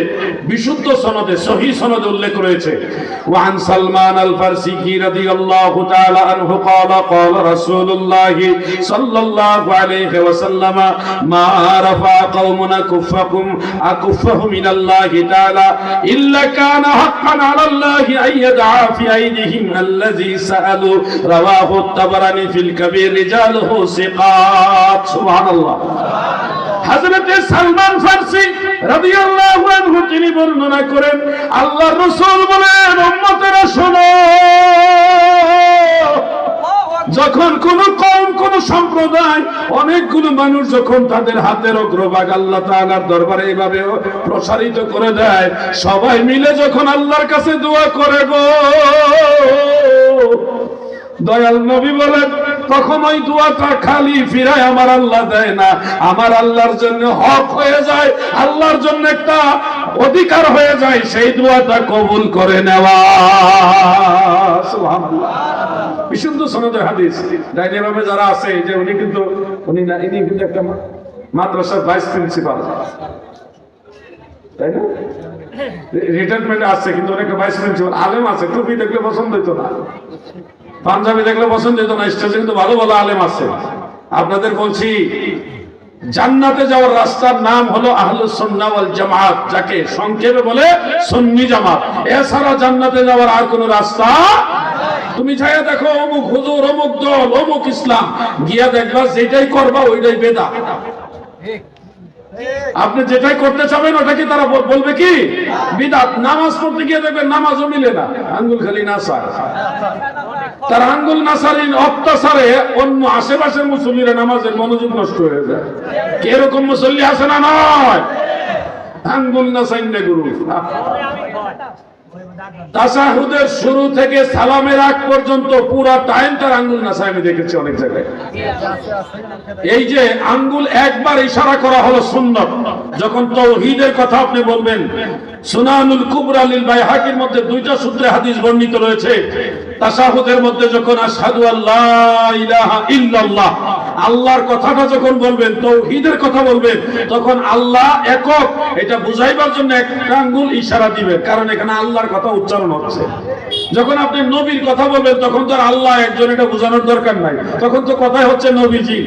[SPEAKER 1] বিশুদ্ধ সনদে সহিহ সনদে উল্লেখ রয়েছে। ওয়ান সালমান আল ফারসি রাদিয়াল্লাহু তাআলা আনহু ক্বালা ক্বালা রাসূলুল্লাহ সাল্লাল্লাহু আলাইহি ওয়াসাল্লাম মা রাফা কওমুনা কুফাকুম আকুফাহু মিনাল্লাহি তাআলা ইল্লা কানা হাক্কান আলাল্লাহি আইয়াদা ফি আইদিহিম আল্লাযী সাআলু রাওয়াহু তাবারানী ফিল কাবীর রিজালুহু সিকাত। সুবহানাল্লাহ। হযরত সালমান ফারসি রাদিয়াল্লাহু আনহু তিনি বর্ণনা করেন, আল্লাহর রাসূল বলেন, উম্মতেরা শোনো, যখন কোন কওম, কোন সম্প্রদায়, অনেকগুলো মানুষ যখন তাদের হাতের অগ্রভাগ আল্লাহ তাআলার দরবারে এইভাবে প্রসারিত করে দেয়, সবাই মিলে যখন আল্লাহর কাছে দোয়া করে গো, দয়াল নবী বলেন, তখন ওই দোয়াটা খালি ফিরায় আমার আল্লাহ দেয় না, আমার আল্লাহর জন্য হক হয়ে যায়, আল্লাহর জন্য একটা অধিকার হয়ে যায়, সেই দোয়াটা কবুল করে নেওয়া। সুবহানাল্লাহ। বিশুদ্ধ সনদের হাদিস। ডাইনিভাবে যারা আছে, যে উনি কিন্তু ইনি কিন্তু একটা মাদ্রাসার ভাইস প্রিন্সিপাল, তাই না? রিটায়ারমেন্ট আছে, কিন্তু অনেক ভাইস প্রিন্সিপাল, আলেম আছে, টুপি দেখলে পছন্দ হইতো না, পাঞ্জাবি দেখলে পছন্দ হইতো না, স্টেজে কিন্তু ভালো ভালো আলেম আছে। আপনাদের বলছি, জান্নাতে যাওয়ার রাস্তার নাম হলো আহলুস সুন্নাহ ওয়াল জামাত, যাকে সংক্ষেপে বলে সুন্নি জামাত। এছাড়া জান্নাতে যাওয়ার আর কোন রাস্তা। তুমি চাইয়া দেখো, অমুক হুজুর, অমুক দল, অমুক ইসলাম, গিয়া দেখবা যেটাই করবা ওইটাই বেদাত। আপনি যেটাই করতে চাবেন ওটাকে তারা বলবে কি বিদআত। নামাজ পড়তে গিয়ে দেখবেন নামাজও মিলে না, আঙ্গুল খালি নাসার। তার আঙ্গুল নাসারিন অত্যাচারে অন্য আশেপাশের মুসল্লিরা নামাজের মনোযোগ নষ্ট হয়ে যায়। এরকম মুসল্লি আছে না নয়? আঙ্গুল নাসাইন না গুরু। তাশাহুদের শুরু থেকে সালামের আগ পর্যন্ত পুরো টাইম তার আঙ্গুল নাসায়, আমি দেখেছি অনেক জায়গায়। এই যে আঙ্গুল একবার ইশারা করা হলো সুন্নাত। যখন তাওহীদের কথা আপনি বলবেন, সুনানুল কুবরা লিল বাইহাকির মধ্যে 2টা সূত্রে হাদিস বর্ণিত রয়েছে। তাশাহুদের মধ্যে যখন আশহাদু আল্লা ইলাহা ইল্লাল্লাহ, আল্লাহর কথাটা যখন বলবেন, তাওহীদের কথা বলবেন, তখন আল্লাহ একক, এটা বুঝাইবার জন্য একটা আঙ্গুল ইশারা দিবেন, কারণ এখানে আল্লাহর কথা উচ্চারণ হচ্ছে। যখন আপনি নবীর কথা বলবেন, তখন তো আল্লাহ একজন, এটা বোঝানোর দরকার নাই, তখন তো কথাই হচ্ছে নবীজি।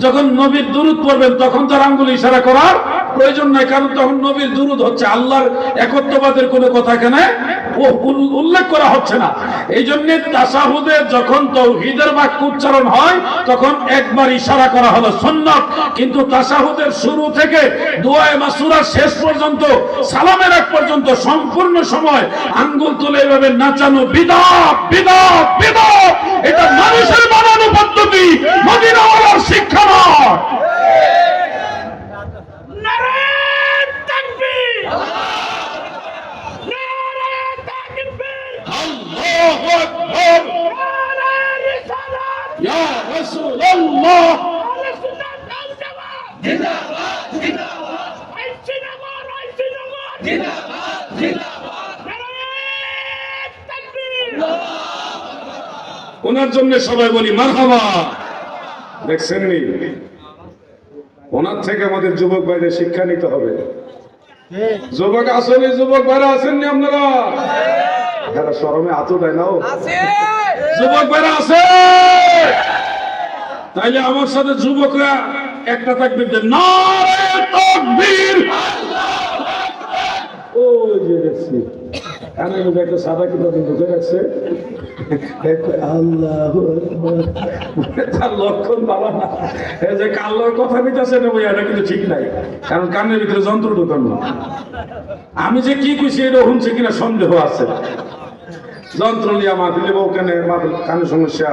[SPEAKER 1] যখন নবীর দুরূদ পড়বেন, তখন তার আঙ্গুল ইশারা করার প্রয়োজন নাই, কারণ তখন নবীর দুরূদ হচ্ছে, আল্লাহর একত্ববাদের কোনো কথা এখানে উল্লেখ করা হচ্ছে না। এই জন্য তাশাহুদে যখন তাওহীদের বাক্য উচ্চারণ হয়, তখন একবার ইশারা করা হলো সুন্নাত। কিন্তু তাশাহুদের শুরু থেকে দোয়ায়ে মাসুরার শেষ পর্যন্ত, সালামের আগ পর্যন্ত সম্পূর্ণ সময় আঙ্গুল তুলে এভাবে নাচানো বিদআত, বিদআত, বিদআত। এটা মানুষের বানানো পদ্ধতি, মদিনাওয়ালার শিক্ষা নয়। নারায়ে তাকবীর, নারায়ে তাকবীর, আল্লাহু আকবার, নারায়ে রিসালাত, ইয়া রাসূলুল্লাহ, আহলে সুন্নাত ওয়াল জামাত, জিন্দাবাদ, জিন্দাবাদ, জিন্দাবাদ, জিন্দাবাদ, জিন্দাবাদ, জিন্দাবাদ, নারায়ে তাকবীর। ওনার জন্য সবাই বলি মারহাবা। দেখছেন নি ওনার থেকে আমাদের যুবক ভাইদের শিক্ষা নিতে হবে। যুবক আসলে যুবক ভাইরা আসেননি আপনারা? এরা শরমে হাতও দেয় না। যুবক ভাইরা আছে? তাইলে আমার সাথে যুবকরা একটা থাকবে যে নারে তাকবীর। ওই যে দেখছি কানের মধ্যে একটা সাদা কিতাব ঢুকে রাখছে, আল্লাহু আকবার। তার লক্ষণ ভালো না। এই যে কাল্লার কথা কইতাছে না ভাই, এটা কিন্তু ঠিক নাই, কারণ কানের ভিতরে যন্ত্র ঢুকানো। আমি যে কি কইছি এটা শুনছে কিনা সন্দেহ আছে। যন্ত্র নিয়ে মাহফিলে ওখানে কানের সমস্যা,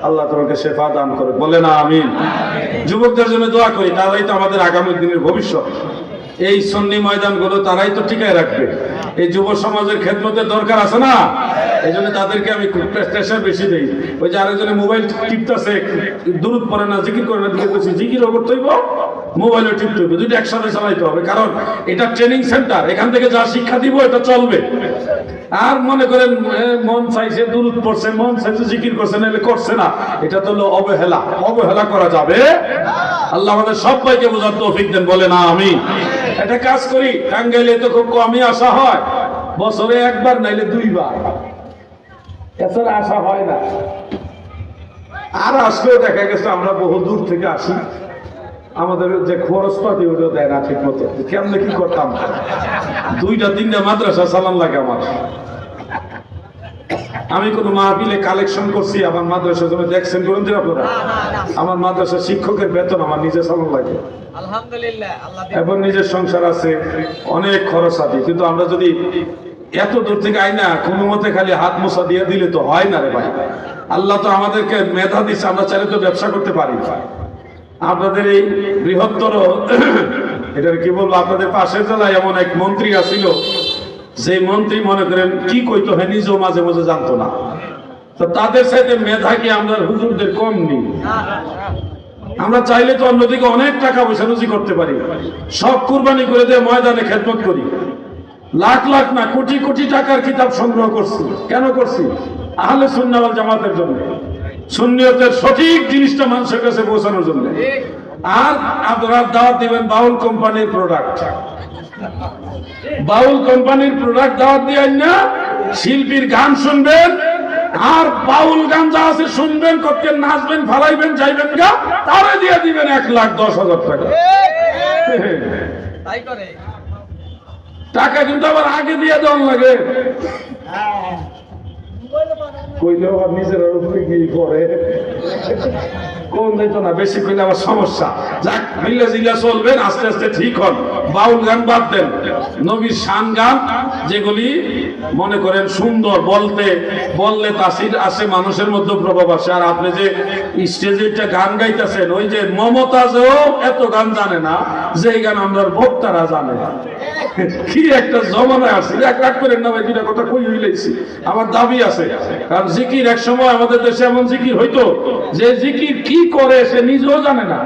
[SPEAKER 1] আল্লাহ তোমাকে শেফা দান করে, বলে না আমিন। যুবকদের জন্য দোয়া করি, তারাই তো আমাদের আগামী দিনের ভবিষ্যৎ। এই সুন্নি ময়দানগুলো তারাই তো টিকায় রাখবে। এই যুব সমাজের খেদমতের দরকার আছে না, এই জন্য তাদেরকে আমি প্রেশার বেশি দিই। ওই যে আরেকজনে মোবাইল টিপতেছে, দুরূদ পড়ে না, জিকির করে না, দিকে বলছি জিকিরও করতে হইব, মোবাইলও টিপতে হইব, দুটো একসাথে চালাইতে হবে। কারণ এটা ট্রেনিং সেন্টার, এখান থেকে যা শিক্ষা দিব এটা চলবে। আর মনে করেন মন চাইছে দুরূদ পড়ছে, মন চাইছে জিকির করছে, না করছে না, এটা তো হলো অবহেলা। অবহেলা করা যাবে। আল্লাহ আমাদের সবাইকে বোঝার তৌফিক দেন, বলে না আমি। একটা কাজ করি, টাঙ্গাইলে তো খুব কমই আসা হয়, বছরে একবার নাইলে দুইবার, এছাড়া আসা হয় না। আর আসলেও দেখা গেছে আমরা বহু দূর থেকে আসি, আমাদের যে খরচপাতি ওটা দেয় না ঠিক মতো। কেমনে কি করতাম, 2-3টা মাদ্রাসা চালান লাগে আমার। আমি কোন মাহফিলে কালেকশন করছি আমার মাদ্রাসার জন্য, দেখছেন করুন যে আপনারা, আমার মাদ্রাসার শিক্ষকের বেতন আমার নিজে চালান লাগে, এবং নিজের সংসার আছে, অনেক খরচ আছে। কিন্তু আমরা যদি এত দূর থেকে আই না, কোনো মতে খালি হাত মোছা দিয়ে দিলে তো হয় না রে ভাই। আল্লাহ তো আমাদেরকে মেধা দিচ্ছে, আমরা চাইলে তো ব্যবসা করতে পারি। আপনাদের এই বৃহত্তর এটার কি বলবো, আপনাদের পাশের জেলায় এমন এক মন্ত্রী আসিল, যে মন্ত্রী মনে করেন কি কইতো হয় নিজেও মাঝে মাঝে জানতো না। তো তাদের সাথে মেধা কি আমরা হুজুরদের কম নেই? আমরা চাইলে তো অন্যদিকে অনেক টাকা পয়সা রুজি করতে পারি। সব কুরবানি করে দিয়ে ময়দানে খেদমত করি, লাখ লাখ না কোটি কোটি টাকার কিতাব সংগ্রহ করছি। কেন করছি? আহলে সুন্নাহ ওয়াল জামাতের জন্য, সুন্নিয়তের সঠিক জিনিসটা মানুষের কাছে পৌঁছানোর জন্য। আর আপনারা দাওয়াত দিবেন বাউল কোম্পানির প্রোডাক্ট, বাউল কোম্পানির প্রোডাক্ট দাওয়াত দিয়ে না, শিল্পীর গান শুনবেন, আর বাউল গান যা আছে শুনবেন, করতে নাচবেন, ফালাইবেন, যাইবেন গা, তারে দিয়ে দিবেন 1,10,000 টাকা। টাকা কিন্তু আবার আগে দিয়ে দেওয়ার লাগে, কইলেও আর নিজের উপরে কি করে কোন যেত না, বেশি কইলে আবার সমস্যা। যাক, মিলে জিলা চলবেন, আস্তে আস্তে ঠিক হন। বাউল গান বাদ দেন, নবীর শান গান যেগুলি মনে করেন সুন্দর, বললে তাসির আসে, মানুষের মধ্যে প্রভাব আসে। আর আপনি যে স্টেজে একটা গান গাইতেছেন, ওই যে মমতাজও এত গান জানে না যে এই গান আমরা বক্তারা জানে। কি একটা জমানায় আসছে, এক রাগ করেন না ভাই, দুটা কথা কই হইলেছি। আমার দাবি আছে, কারণ জিকির এক সময় আমাদের দেশে এমন জিকির হইতো যে জিকির কি করে সে নিজেও জানে না।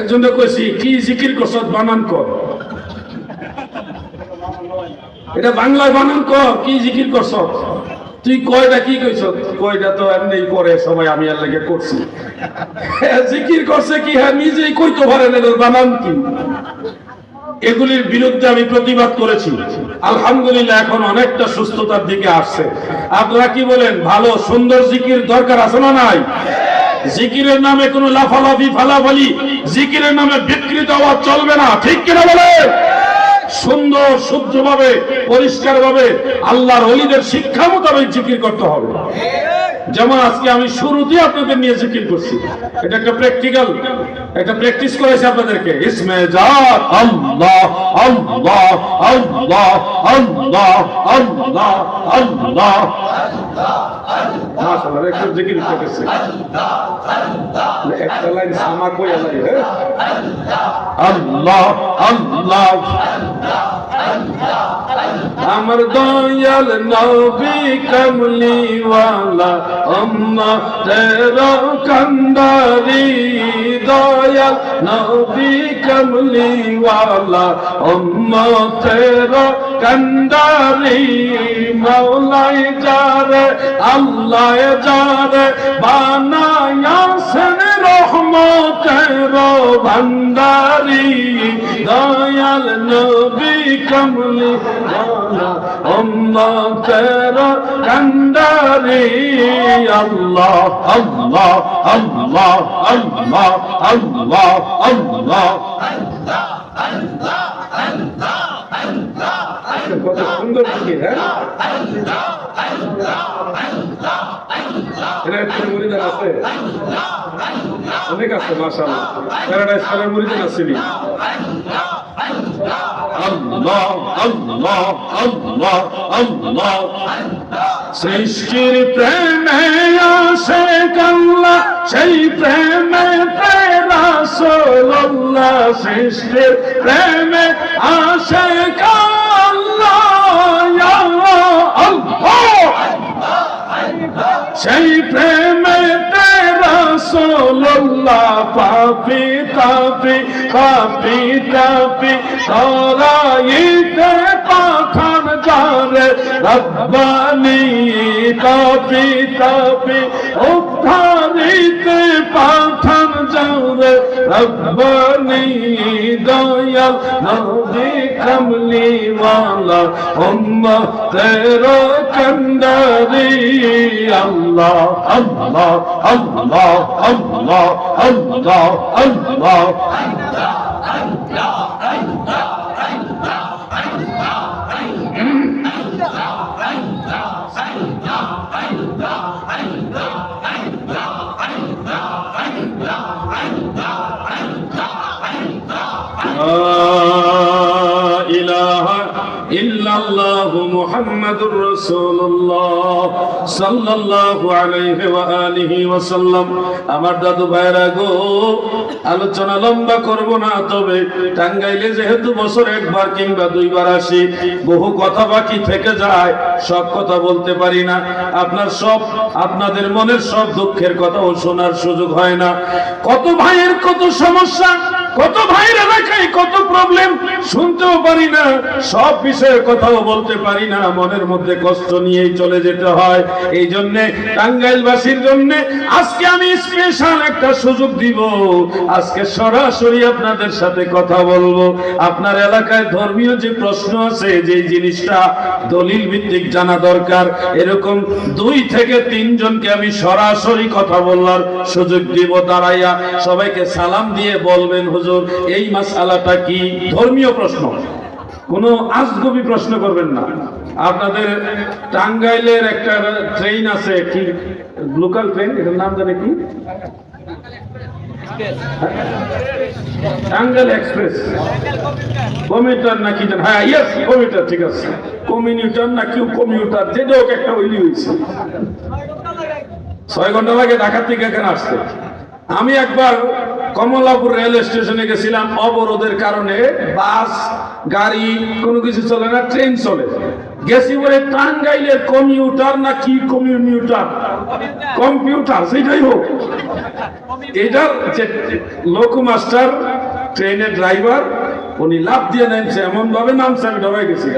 [SPEAKER 1] একজনকে কইছি, কি জিকির করছ, বানান কর। এটা বাংলায় বানান কর, কি জিকির করছ তুই, কয়টা কি কইছ? কয়টা তো এমনি করে সবাই, আমি আর লেগে করছি। জিকির করছে কি, হ্যাঁ নিজেই কইতে পারে না, বানান কি। এগুলির বিরুদ্ধে আমি প্রতিবাদ করেছি। আলহামদুলিল্লাহ এখন অনেকটা সুস্থতার দিকে আসছে। আপনারা কি বলেন, ভালো সুন্দর জিকির দরকার আছে না নাই? জিকিরের নামে কোনো লাফালাফি ফালাফালি, জিকিরের নামে বিকৃত আওয়াজ চলবে না, ঠিক কিনা বলে? সুন্দর শুদ্ধভাবে পরিষ্কারভাবে আল্লাহর ওলিদের শিক্ষা মোতাবেক জিকির করতে হবে। যেমন আজকে আমি শুরুতেই আপনাদের নিয়ে জিকির করছি, এটা একটা প্র্যাকটিক্যাল, একটা প্র্যাকটিস করেছি আপনাদেরকে। ইসমে জাত আল্লাহ আল্লাহ আল্লাহ আল্লাহ আল্লাহ আল্লাহ, মাশাআল্লাহ একটু জিকির করতেছে, একটা লাইন সামা কই আলাই, আল্লাহ আল্লাহ। আমার দয়াল নবী কমলি ওয়ালা উম্মতের কান্দারি, দয়াল নবী কমলি ওয়ালা উম্মতের কান্দারি, মাওলাই যারে আল্লাহ যারে বানায়াছেন তেরো ভান্ডারি দয়াল নবী কমলি উম্মতের কান্ডারি আল্লাহ আল্লাহ আল্লাহ আল্লাহ আল্লাহ আল্লাহ কত সুন্দর জিকির। হ্যাঁ, মুরিদান আছে, অনেক আছে মাশাআল্লাহ। প্যারাডাইস কালের মুরিদান আসেনি। আল্লাহ আল্লাহ আল্লাহ আল্লাহ সৃষ্টির প্রেমে আসে আল্লাহ, সেই প্রেমে রাসূলুল্লাহ। সৃষ্টির প্রেমে আসে সেই প্রেমে রাসূলুল্লাহ। পাপি তাপি পাপি তাপি তরাইতে পাঠান যারে রব্বানি। তাপি তাপি উদ্ধারিতে পাঠান যারে রব্বানি। দয়াল নবী কমলি ওয়ালা উম্মতের কান্ডারি আল্লাহ আল্লাহ আল্লাহ আল্লাহ আল্লাহ আল্লাহ ইল্লাল্লাহু মুহাম্মাদুর রাসূলুল্লাহ সাল্লাল্লাহু আলাইহি ওয়া আলিহি ওয়া সাল্লাম। আমার দাদু ভাইরা গো, আলোচনা লম্বা করব না, তবে টাঙ্গাইলে যেহেতু বছর একবার কিংবা দুইবার আসি, বহু কথা বাকি থেকে যায়, সব কথা বলতে পারি না। আপনাদের মনের সব দুঃখের কথাও শোনার সুযোগ হয় না। কত ভাইয়ের কত সমস্যা, কত ভাইয়ের এলাকায় কত প্রবলেম, শুনতেও পারি না, সব বিষয়ে কথাও বলতে পারি না, মনের মধ্যে কষ্ট নিয়েই চলে যেতে হয়। এই জন্য টাঙ্গাইলবাসীর জন্য আজকে আমি স্পেশাল একটা সুযোগ দিব। আজকে সরাসরি আপনাদের সাথে কথা বলবো। আপনার এলাকায় ধর্মীয় যে প্রশ্ন আছে, যে জিনিসটা দলিল ভিত্তিক জানা দরকার, এরকম 2 থেকে 3 জনকে আমি সরাসরি কথা বলার সুযোগ দিব। দাঁড়াইয়া সবাইকে সালাম দিয়ে বলবেন, হুজুর এই মাসআলাটা কি? ধর্মীয় প্রশ্ন, কোনো আজগবি প্রশ্ন করবেন না। আপনাদের টাঙ্গাইলের একটা ট্রেন আছে, কি লোকাল ট্রেন, এটার নাম জানে কি? টাঙ্গাইল এক্সপ্রেস, কমিউটার নাকি? হ্যাঁ, ইয়েস কমিউটার, ঠিক আছে। কমিউটার নাকি কমিউটার, যেটা হোক একটা ওইলি হয়েছে। 6 ঘন্টা লাগে ঢাকা থেকে এখানে আসতে। আমি একবার কমলাপুর রেল স্টেশনে গেছিলাম, অবরোধের কারণে বাস গাড়ি কোনো কিছু চলে না, ট্রেন চলে। গেছি বলে টাঙ্গাইলের কমিউটার না কি কমিউটার, কম্পিউটার, সেটাই হোক, এটার যে লোকমাস্টার ট্রেনের ড্রাইভার, উনি লাফ দিয়ে নামছে, এমন ভাবে নামছে আমি ডরাই গেছি।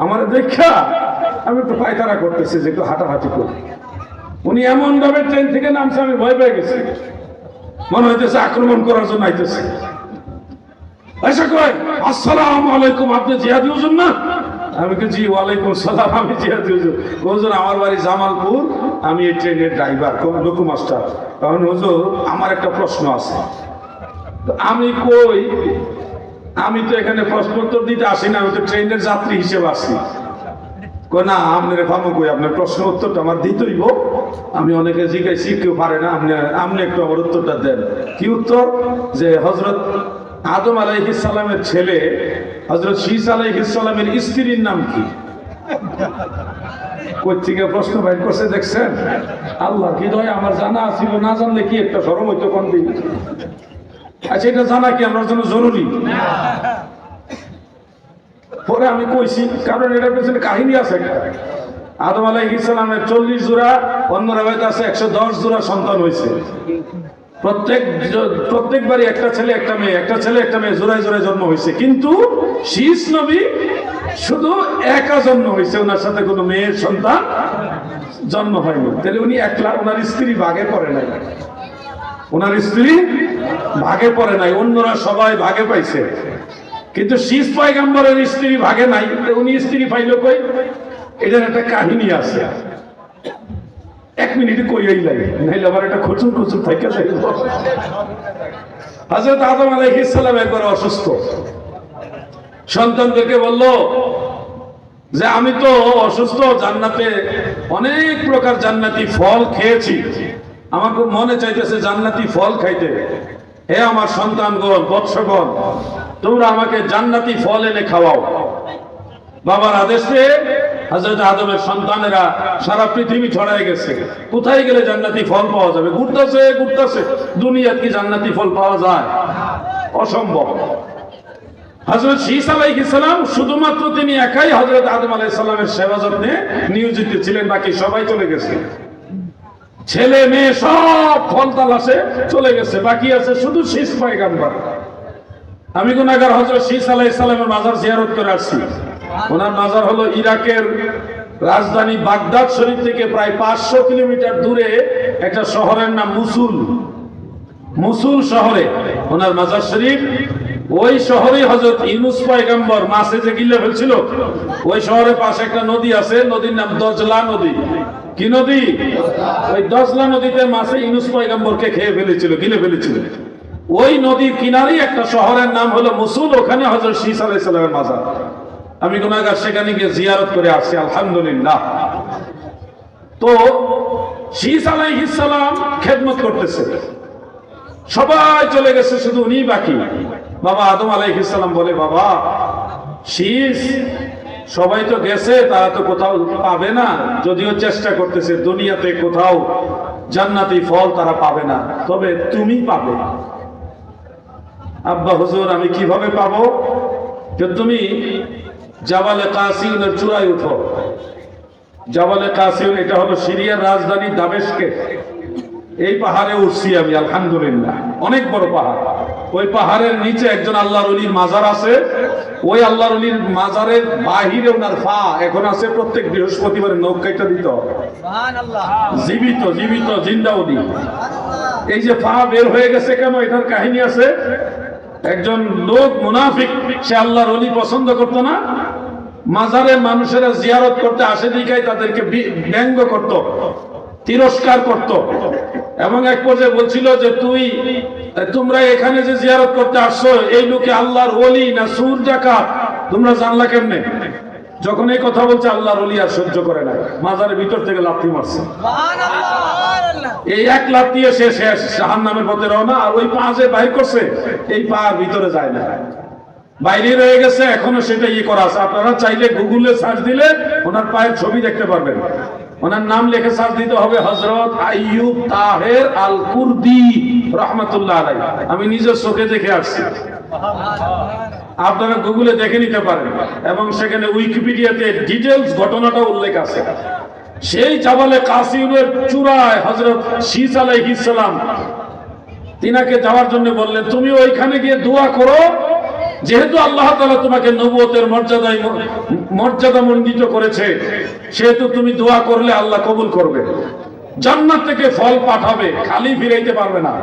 [SPEAKER 1] আমার দেখা আমি একটু পায়খানা করতেছি, যে একটু হাঁটাহাঁটি করি। উনি এমন ভাবে ট্রেন থেকে নামছে, আমি ভয় পেয়ে গেছি, মনে হইতেছে আক্রমণ করার জন্য আইতেছে। আসসালামু আলাইকুম, আপনি জিহাদি হুজুর না? আমি জি ওয়ালাইকুম সালাম, আমি জিহাদি হুজুর। হুজুর আমার বাড়ি জামালপুর, আমি এই ট্রেনের ড্রাইভার, লোকমাস্টার। কারণ হুজুর আমার একটা প্রশ্ন আছে। আমি কই, আমি তো এখানে প্রশ্ন উত্তর দিতে আসি না, আমি তো ট্রেনের যাত্রী হিসেবে আসি। না, আপনার ভাবো কই, আপনার প্রশ্ন উত্তরটা আমার দিতেইব। আমি অনেকে জিজ্ঞাসি, কেউ পারে না, আপনি একটু আমার উত্তরটা দেন। কি উত্তর? যে হযরত আদম আলাইহিস সালামের ছেলে হযরত শীস আলাইহিস সালামের স্ত্রীর নাম কি? কই থেকে প্রশ্ন বাইর করছে দেখছেন? আল্লাহ কি দয়, আমার জানা ছিল, না জানলে কি একটা শরম হইতো কোন দিন। আচ্ছা, এটা জানা কি আমার জন্য জরুরি? পরে আমি কইছি, কারণ এটার পেছনে কাহিনী আছে একটা। আদম আলাইহিস সালামের 40 জোড়া, অন্য রাওয়ায়াতে আছে 110 জোড়া সন্তান হয়েছে। প্রত্যেকবারই একটা ছেলে একটা মেয়ে, একটা ছেলে একটা মেয়ে, জোড়ায় জোড়ায় জন্ম হয়েছে। কিন্তু শীস নবী শুধু একা জন্ম হয়েছে, ওনার সাথে কোনো মেয়ের সন্তান জন্ম হয়নি। তাহলে উনি একলা, ওনার স্ত্রী ভাগে করে নাই। ওনার স্ত্রী ভাগে পড়ে নাই, অন্যরা সবাই ভাগে পাইছে, কিন্তু শীষ পয়গম্বরের স্ত্রী ভাগে নাই। উনি স্ত্রী পাইল কই? এটার একটা কাহিনী আছে, এক মিনিটে কইয়াই লাগে, নাইলে আবার একটা খুচুর খুচুর থেকে যাইব। হযরত আদম আলাইহিস সালাম একবার অসুস্থ, সন্তানদেরকে বলল যে আমি তো অসুস্থ, জান্নাতে অনেক প্রকার জান্নাতি ফল খেয়েছি, আমার খুব মনে চাইতেছে জান্নাতি ফল খাইতে। হে আমার সন্তানগণ, বৎসগণ, তোমরা আমাকে জান্নাতি ফল এনে খাওয়াও। বাবার আদেশ পেয়ে হযরত আদমের সন্তানেরা সারা পৃথিবী ছড়ায় গেছে, কোথায় গেলে জান্নাতি ফল পাওয়া যাবে, ঘুরতেছে ঘুরতেছে, দুনিয়াতে কি জান্নাতি ফল পাওয়া যায়? অসম্ভব। হযরত শীস আলাইহিস সালাম শুধুমাত্র তিনি একাই হযরত আদম আলাইহিস সালামের সেবা যত্নে নিয়োজিত ছিলেন, বাকি সবাই চলে গেছে, ছেলে মেয়ে সব ফল তালাশে চলে গেছে, বাকি আছে শুধু শীস পয়গম্বর। আমি গুনাহগার হযরত শীস আলাইহিস সালামের মাজার জিয়ারত করে আসছি। ওনার মাজার হলো ইরাকের রাজধানী বাগদাদ শরীফ থেকে প্রায় 500 কিলোমিটার দূরে একটা শহরের নাম মুসুল। মুসুল শহরে ওনার মাজার শরীফ। ওই শহরে হযরত ইউনূস পয়গম্বর মাছে যে গিলে ফেলছিল, ওই শহরের পাশে একটা নদী আছে, নদীর নাম দজলা নদী। কি নদী? ওই দজলা নদীতে মাছে ইউনূস পয়গম্বরকে খেয়ে ফেলেছিল, গিলে ফেলেছিল। ওই নদীর কিনারেই একটা শহরের নাম হলো মুসুল, ওখানে হযরত শীস আলাইহিস সালামের মাজার। আমি গুনাহগার সেখানে গিয়ে জিয়ারত করে আসছি, আলহামদুলিল্লাহ। তো শীস আলাইহিস সালাম খেদমত করতেছে, সবাই চলে গেছে, শুধু উনি বাকি। বাবা আদম আলাইহিস সালাম বলে, বাবা শীস, সবাই তো গেছে, তারা তো কোথাও পাবে না, যদিও চেষ্টা করতেছে, দুনিয়াতে কোথাও জান্নাতি ফল তারা পাবে না, তবে তুমি পাবে। আব্বা হুজুর, আমি কিভাবে পাবো? যে তুমি জাবালে কাসিউনের চূড়ায় উঠো। জাবালে কাসিউন এটা হলো সিরিয়ার রাজধানী দামেস্কে। এই পাহাড়ে উঠছি আমি, আলহামদুলিল্লাহ, অনেক বড় পাহাড়। ওই পাহাড়ের নিচে একজন আল্লাহর ওলির মাজার আছে। ওই আল্লাহর ওলির মাজারের বাহিরে ওনার পা এখন আছে, প্রত্যেক বৃহস্পতিবার নৌকাইটা দিত, জীবিত জীবিত জিন্দা ওলি। এই যে পা বের হয়ে গেছে কেন, এটার কাহিনী আছে। একজন লোক মুনাফিক, সে আল্লাহর ওলি পছন্দ করতো না, মাজারে মানুষেরা জিয়ারত করতে আসে দিকায় তাদেরকে ব্যঙ্গ করত, তিরস্কার করত, এবং এক পর্যায়ে বলছিল যে তোমরা এখানে যে জিয়ারত করতে আসছো, এই লোকে আল্লাহর ওলি না সুর জাকাত, তোমরা জানলা কেমনে? যখন এই কথা বলছে, আল্লাহর ওলি আর সহ্য করে না, মাজারের ভিতর থেকে লাথি মারছে। এই এক লাথি সে শেষ, জাহান্নামের পথে রওনা। আর ওই পা যে বাইর করছে, এই পা ভিতরে যায় না, বাইরে রয়ে গেছে, এখনো সেটা করা আছে। আপনারা চাইলে গুগলে সার্চ দিলে ওনার পায়ের ছবি দেখতে পারবেন। ওনার নাম লিখে সার্চ দিতে হবে, হযরত আইয়ুব তাহের আল কুর্দি রাহমাতুল্লাহ আলাইহি। আমি নিজের চোখে দেখে আসছি, আপনারা গুগলে দেখে নিতে পারেন, এবং সেখানে উইকিপিডিয়াতে ডিটেইলস ঘটনাটা উল্লেখ আছে। সেই জাবালে কাসিউনের চূড়ায় হযরত শীস আলাইহিস সালাম তিনাকে যাওয়ার জন্য বললেন, তুমি ওইখানে গিয়ে দোয়া করো, যেহেতু আল্লাহ তাআলা তোমাকে নবুয়তের মর্যাদা মণ্ডিত করেছে, সেহেতু তুমি দোয়া করলে আল্লাহ কবুল করবে, জান্নাত থেকে ফল পাঠাবে, খালি ফিরাইতে পারবে না।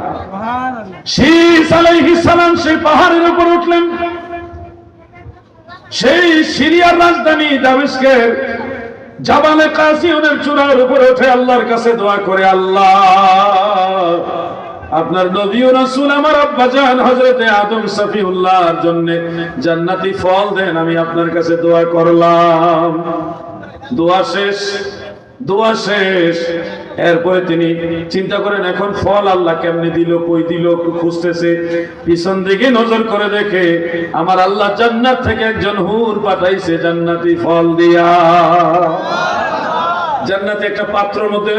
[SPEAKER 1] শীস আলাইহিস সালাম সেই পাহাড়ের উপর উঠলেন, সেই সিরিয়ার রাজধানী দামেস্কের জাবালে কাসিউনের চূড়ার উপরে উঠে আল্লাহর কাছে দোয়া করে, আল্লাহ, আপনার নবী ও রাসূল আমার আব্বাজান হযরতে আদম সফিউল্লাহর জন্য জান্নাতি ফল দেন, আমি আপনার কাছে দোয়া করলাম। দোয়া শেষ, দোয়া শেষ। এরপরে তিনি চিন্তা করেন, এখন ফল আল্লাহ কেমনে দিল, কই দিল, খুঁজতেছে। পিছন দিকে নজর করে দেখে আমার আল্লাহ জান্নাত থেকে একজন হুর পাঠাইছে জান্নাতি ফল দিয়া। জান্নাতে একটা পাত্রের মধ্যে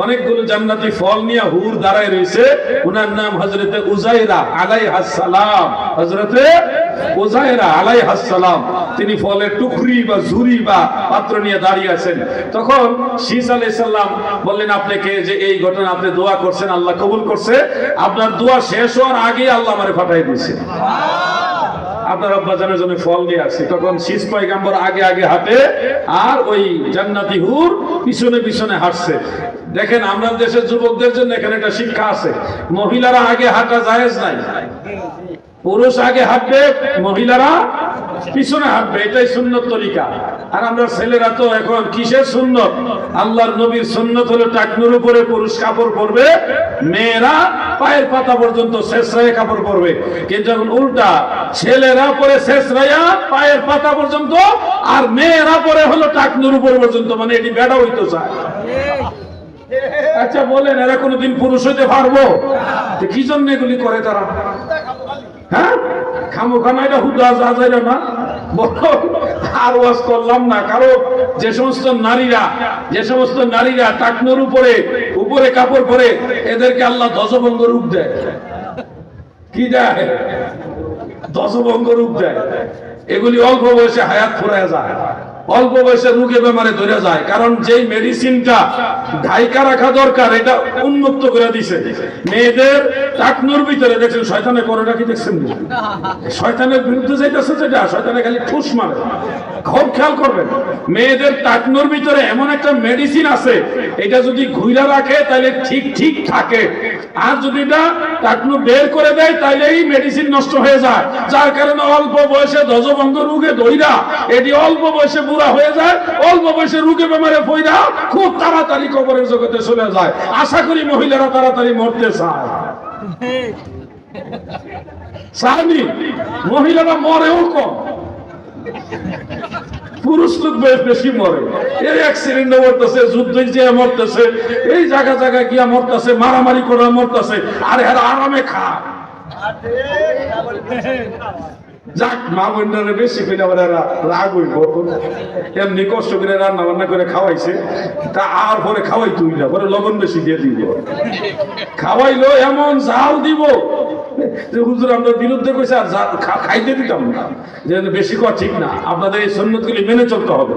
[SPEAKER 1] অনেকগুলো জান্নাতি ফল নিয়ে হুর দাঁড়ায় রয়েছে। ওনার নাম হযরতে উজাইরা আলাইহাস সালাম। হযরতে উজাইরা আলাইহাস সালাম, তিনি ফলের টুকরি বা ঝুরি বা পাত্র নিয়ে দাঁড়িয়ে আছেন। তখন শীস আলাইহিস সালাম বললেন, আপনাকে যে এই ঘটনা, আপনি দোয়া করছেন, আল্লাহ কবুল করছে, আপনার দোয়া শেষ হওয়ার আগে আল্লাহ আমারে পাঠিয়ে দিয়েছে। আপনার আব্বাজানের জন্য ফল নিয়ে আসছি। তখন শীষ পয়গাম্বর আগে আগে হাঁটে আর ওই জান্নাতি হুর পিছনে পিছনে হাঁটছে। দেখেন আমরা দেশের যুবকদের জন্য এখানে একটা শিক্ষা আছে, মহিলারা আগে হাঁটা জায়েজ নাই, পুরুষ আগে হাঁটবে, মহিলারা পিছনে হাঁটবে, এটাই সুন্নত তরিকা। আর আমরা ছেলেরা তো এখন কিসের সুন্নত? আল্লাহর নবীর সুন্নত হলো টাকনুর উপরে পুরুষ কাপড় পরবে, মেয়েরা পায়ের পাতা পর্যন্ত শেষরায় কাপড় পরবে। কিন্তু এখন উল্টা, ছেলেরা পরে শেষরাইয়া পায়ের পাতা পর্যন্ত, আর মেয়েরা পরে হলো টাকনুর উপর পর্যন্ত। মানে এটি বেড়া হইতে চায়। আচ্ছা বলেন, এরা কোনোদিন পুরুষ হইতে পারবো? কি জন্য এগুলি করে তারা? হ্যাঁ, খামোখানা এটা হুদা যা যায় না, আর ওয়াজ করলাম না। কারো যে সমস্ত নারীরা টাকনুর উপরে কাপড় পরে, এদেরকে আল্লাহ ধ্বজভঙ্গ রূপ দেয়। কি দেয়? ধ্বজভঙ্গ রূপ দেয়। এগুলি অল্প বয়সে হায়াত ফুরায় যায়, অল্প বয়সে রোগে বেমারে ধরে যায়। কারণ যেই মেডিসিনটা ঢাইকা রাখা দরকার, এটা উন্মুক্ত করে দিছে। মেয়েদের টাকনুর ভিতরে দেখছেন শয়তানে করেটা কি দেখছেন? শয়তানের বিরুদ্ধে যাইতেছে, যেটা শয়তানে খালি ঠুস মারে। খুব খেয়াল করবেন, মেয়েদের টাকনুর ভিতরে এমন একটা মেডিসিন আছে, এটা যদি ঘুরা রাখে তাহলে ঠিক থাকে। আর যদি এটা টাকনু বের করে দেয় তাহলে এই মেডিসিন নষ্ট হয়ে যায়। যার কারণে অল্প বয়সে ধ্বজভঙ্গ রোগে ধইরা এটি অল্প বয়সে বুড়া হয়ে যায়, অল্প বয়সে রোগে বেমারে পইরা খুব তাড়াতাড়ি কবরের জগতে চলে যায়। আশা করি মহিলারা তাড়াতাড়ি মরতে চায়। চায়নি, মহিলারা মরেও কম, পুরুষ লোক বেশি মরে। এই অ্যাক্সিডেন্টে মরতেছে, যুদ্ধে গিয়ে মরতেছে, এই জায়গা গিয়া মরতেছে, মারামারি করে মরতেছে। আর এরা আরামে খায়। যাক, মা বোনরা বেশি পেলে আবার এরা রাগ হইব। এমনি কষ্ট করে রান্না বান্না করে খাওয়াইছে, তা আর পরে খাওয়াই তুই না, পরে লবণ বেশি দিয়ে দিব। খাওয়াইলো এমন জাল দিব যে হুজুর আমরা বিরুদ্ধে কইছে, আর খাইতে দিতাম না, যে বেশি করা ঠিক না, আপনাদের এই সুন্নতগুলি মেনে চলতে হবে।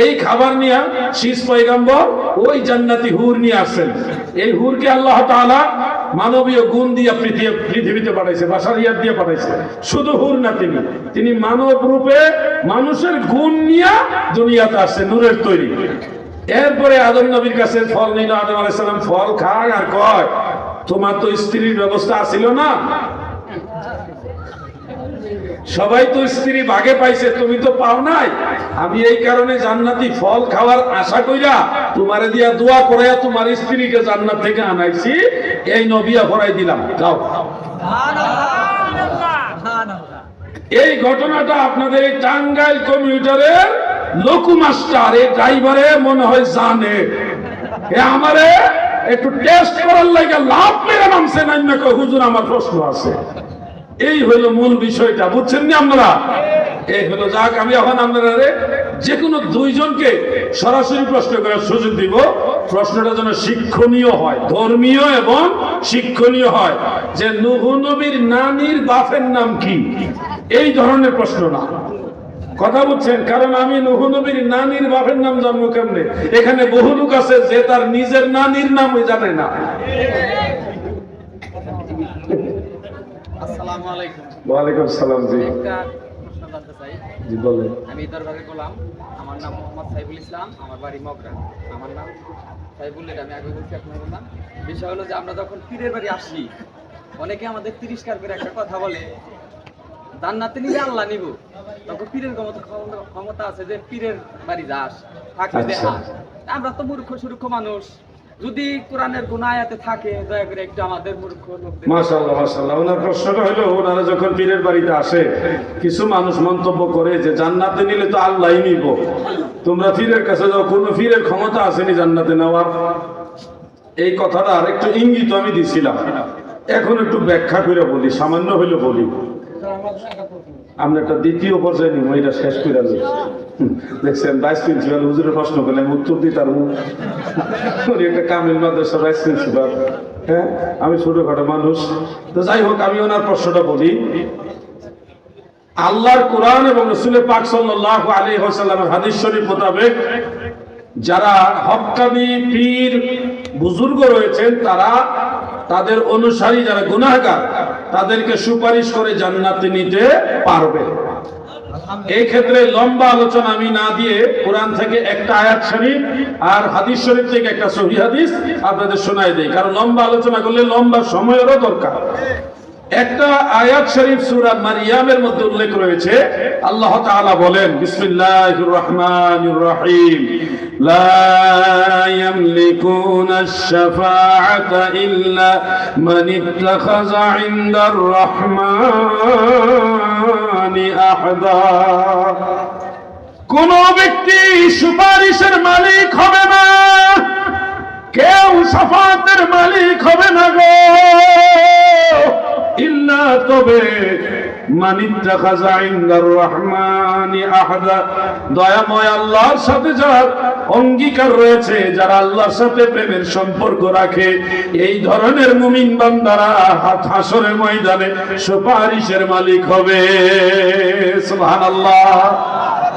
[SPEAKER 1] এই খাবার নিয়ে শীষ পয়গম্বর ওই জান্নাতি হুর নিয়ে আসছেন। এই হুরকে আল্লাহ তাআলা মানবীয় গুণ দিয়ে পৃথিবীতে পাঠাইছে, বাশারিয়াত দিয়ে পাঠাইছে। শুধু হুর না, তিনি মানব রূপে মানুষের গুণ নিয়ে দুনিয়াতে আসছে, নূরের তৈরি। এরপরে আদম নবীর কাছে ফল নিল, আদম আলাইহিস সালাম ফল খায় আর কয়, তোমার তো স্ত্রীর ব্যবস্থা ছিল না, সবাই তো স্ত্রী ভাগে পাইছে, তুমি তো পাও নাই। আমি এই কারণে জান্নাতি ফল খাওয়ার আশা কইরা তোমারে দিয়া দোয়া করাইয়া তোমার স্ত্রীকে জান্নাত থেকে আনাইছি, এই নবিয়া ভরাই দিলাম, যাও। এই ঘটনাটা আপনাদের এই টাঙ্গাইল কমিউটারের লোকু মাস্টার, এই ড্রাইভারে মনে হয় জানে। আমারে একটু টেস্ট করার লাগে লাভ মেরে নামছে না, হুজুর আমার প্রশ্ন আছে। এই হলো মূল বিষয়টা, বুঝছেন না আপনারা? এই হলো, যাক আমি এখন আপনারা যে কোনো দুইজনকে সরাসরি প্রশ্ন করার সুযোগ দিব। প্রশ্নটা যেন শিক্ষণীয় হয়, ধর্মীয় এবং শিক্ষণীয় হয়। যে নূহ নবীর নানির বাপের নাম কি, এই ধরনের প্রশ্ন না। কথা বুঝছেন? কারণ আমি নূহ নবীর নানির বাপের নাম জানবো কেমনে? এখানে বহু লোক আছে যে তার নিজের নানির নামই জানে না।
[SPEAKER 2] আসসালামু আলাইকুম।
[SPEAKER 1] ওয়ালাইকুম আসসালাম। জি
[SPEAKER 2] একটা প্রশ্ন জানতে চাই।
[SPEAKER 1] জি বলেন।
[SPEAKER 2] আমি দরবারে গোলাম, আমার নাম মোহাম্মদ সাইফুল ইসলাম, আমার বাড়ি মগরা। আমার নাম সাইফুল, এটা আমি আগে বলছি, আপনার বললাম। বিষয় হলো যে আমরা যখন পীরের বাড়ি আসি, অনেকে আমাদের তিরস্কার করে একটা কথা বলে, জান্নাতে নিলে আল্লাহ নিব। তখন পীরের ক্ষমতা আছে যে পীরের বাড়ি যাস, থাকলে দেখা। আমরা তো মূর্খ সুরুক্ষ মানুষ, যদি কোরআনের কোন আয়াতে থাকে দয়া করে একটু আমাদের মূর্খ লোকদের।
[SPEAKER 1] মাশাআল্লাহ মাশাআল্লাহ। ওনার প্রশ্নটা হলো, ওনারা যখন পীরের বাড়িতে আসে, কিছু মানুষ মন্তব্য করে যে জান্নাতে নিলে তো আল্লাহই নিব, তোমরা পীরের কাছে যাও, কোন পীরের ক্ষমতা আসেনি জান্নাতে নেওয়ার। এই কথাটা আরেকটু ইঙ্গিত আমি দিছিলাম, এখন একটু ব্যাখ্যা করে বলি, সামান্য হইলে বলি। আমরা একটা দ্বিতীয় পর্যায়ে নিব, এটা শেষ করে দিই। দেখছেন ভাইস প্রিন্সিপাল হুজুরের প্রশ্ন করলে উত্তর দিই, তার উনি একটা কামিল মাদ্রাসা ভাইস প্রিন্সিপাল। হ্যাঁ, আমি ছোটখাটো মানুষ। তো যাই হোক, আমি ওনার প্রশ্নটা বলি। আল্লাহর কোরআন এবং রাসূল পাক সাল্লাল্লাহু আলাইহি ওয়াসাল্লামের হাদিস শরীফ মোতাবেক যারা হক্কানি পীর বুজুর্গ রয়েছেন, তারা তাদের অনুসারী যারা গুনাহগার, তাদেরকে সুপারিশ করে জান্নাতে নিতে পারবে। এই ক্ষেত্রে লম্বা আলোচনা আমি না দিয়ে কোরআন থেকে একটা আয়াত শরীফ আর হাদিস শরীফ থেকে একটা সহিহ হাদিস আপনাদের শোনাই দেই, কারণ লম্বা আলোচনা করলে লম্বা সময়েরও দরকার। একটা আয়াত শরীফ সূরা মারইয়ামের মধ্যে উল্লেখ রয়েছে, আল্লাহ তাআলা বলেন, বিসমিল্লাহির রহমানির রহিম, লা ইয়ামলিকুনা আশ-শাফাআতা ইল্লা মান ইত্তাখাযা ইনদার রহমানি আহদা। কোন ব্যক্তি সুপারিশের মালিক হবে না, কেউ শাফাআতের মালিক হবে না গো, ইল্লা তবে মান ইত্তাখাযা ইনদার রহমানি আহদা, দয়াময় আল্লাহর সাথে যার অঙ্গীকার রয়েছে, যারা আল্লাহর সাথে প্রেমের সম্পর্ক রাখে, এই ধরনের মুমিন বান্দারা হাসরের ময়দানে সুপারিশের মালিক হবে। সুবহানাল্লাহ।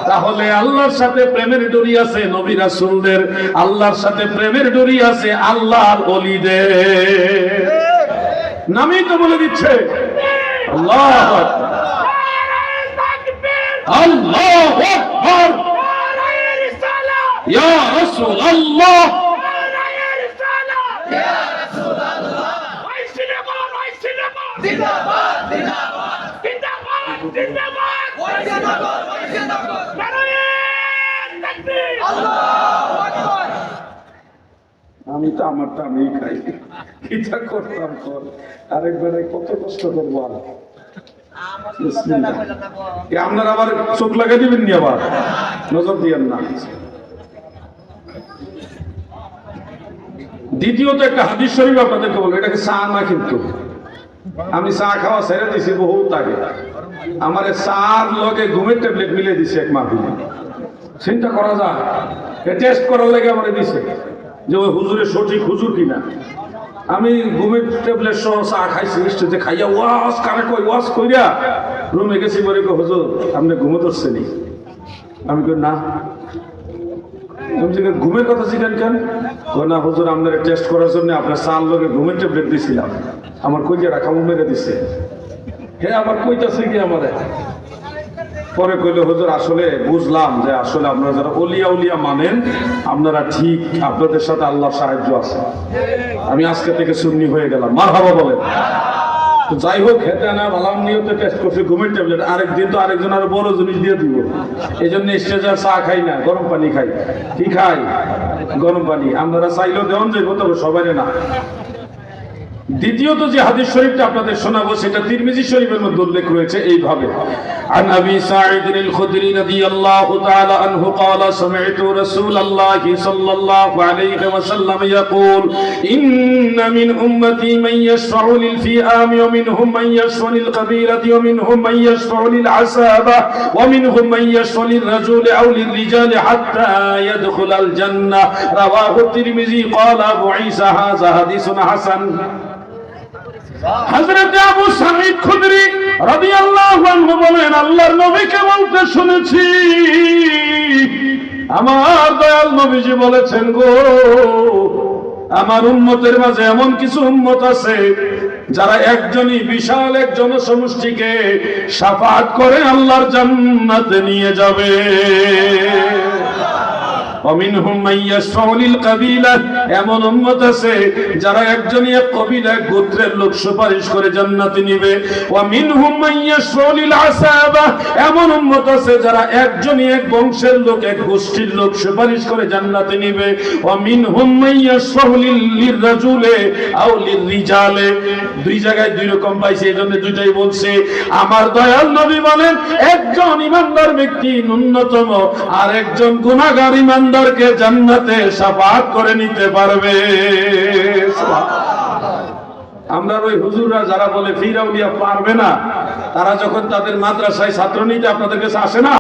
[SPEAKER 1] তাহলে আল্লাহর সাথে প্রেমের ডোরি আছে নবী রাসূলদের, আল্লাহর সাথে প্রেমের ডোরি আছে আল্লাহর ওলিদের। নামই তো বলে দিচ্ছে। আল্লাহু আকবার, আল্লাহু আকবার, ইয়া রাসূলুল্লাহ, ইয়া রাসূলুল্লাহ, জিন্দাবাদ জিন্দাবাদ জিন্দাবাদ জিন্দাবাদ, আল্লাহু আকবার। আমি তো আমারটা আমি খাই, এটা করতাম কর, আরেকবারে কত কষ্ট করবো। আপনার আবার চোখ লাগাই দিবেন নি, আবার নজর দিয়েন না। দ্বিতীয়ত একটা হাদিস শরীফ আপনাদেরকে বলবো, এটাকে চা না, কিন্তু আমি চা খাওয়া ছেড়ে দিছি বহুত আগে। আমার চার লগে ঘুমের ট্যাবলেট মিলে দিছে এক মাহফিলে। চিন্তা করা যায়, টেস্ট করার লাগে আমার দিছে যে ওই হুজুরের সঠিক হুজুর কিনা। আমি ঘুমের ট্যাবলেট সহ চা খাইছি, স্টেজে খাইয়া ওয়াজ কারে কই ওয়াজ কইরা রুমে গেছি, বলে হুজুর আপনি ঘুমে ধরছেনি? আমি কই না। ঘুমের কথা জিজ্ঞান কেন? না হুজুর আপনার টেস্ট করার জন্য আপনার চার লগে ঘুমের ট্যাবলেট দিয়েছিলাম, আমার কইয়া রাখা মেরে দিছে। হে আবার কইতাছে কি আমারে? পরে কইলে হুজুর আসলে বুঝলাম যে আসলে আপনারা যারা ওলিয়া উলিয়া মানেন, আপনারা ঠিক, আপনাদের সাথে আল্লাহর সাহায্য আছে। আমি আজকে থেকে সুন্নি হয়ে গেলাম। মারহাবা বলেন। তো যাই হোক, খেতে না ভালাম নিয়তে টেস্ট করছে ঘুমের ট্যাবলেট, আরেকদিন তো আরেকজন আরো বড় জিনিস দিয়ে দিব। এই জন্য স্টেজে চা খাই না, গরম পানি খাই। কি খাই? গরম পানি। আপনারা চাইলেও দেওয়ান যাইব, তবে সবাই না। দ্বিতীয়ত যে হাদিস শরীফটা আপনাদের শোনাবো, সেটা তিরমিজি শরীফের মধ্যে উল্লেখ রয়েছে এইভাবে, عن أبي سعيد الخدري رضي الله تعالى عنه قال سمعت رسول الله صلى الله عليه وسلم يقول إن من أمتي من يشفع للفئام ومنهم من يشفع للقبيلة ومنهم من يشفع للعصابة ومنهم من يشفع للرجل أو للرجال حتى يدخل الجنة رواه الترمذي قال أبو عيسى هذا حديث حسن। হযরত আবু সাঈদ খুদরি রাদিয়াল্লাহু আনহু বলেন, আল্লাহর নবীকে বলতে শুনেছি, আমার দয়াল নবীজি বলেছেন গো, আমার উম্মতের মাঝে এমন কিছু উম্মত আছে যারা একজনই বিশাল এক জনসমষ্টিকে শাফাআত করে আল্লাহর জান্নাতে নিয়ে যাবে। ومنهم من يشفع للقبيلة, এমন উম্মত আছে যারা একজনই এক কবিলা এক গোত্রের লোক সুপারিশ করে জান্নাতে নিবে। ومنهم من يشفع للعصابة, এমন উম্মত আছে যারা একজনই এক বংশের লোক এক গোষ্ঠীর লোক সুপারিশ করে জান্নাতে নিবে। ومنهم من يشفع للرجل أو للرجال, দুই জায়গায় দুই রকম পাইছে, এই জন্য দুইটাই বলছে। আমার দয়াল নবী বলেন, একজন ইমানদার ব্যক্তি ন্যূনতম আর একজন গুনাহগার ইমানদারকে জান্নাতে শাফাআত করে নিতে পারবে। আমরা ওই হুজুররা যারা বলে ফিরাউলিয়া পারবে না, তারা যখন তাদের মাদ্রাসায় ছাত্র নিতে আপনাদের কাছে আসে না,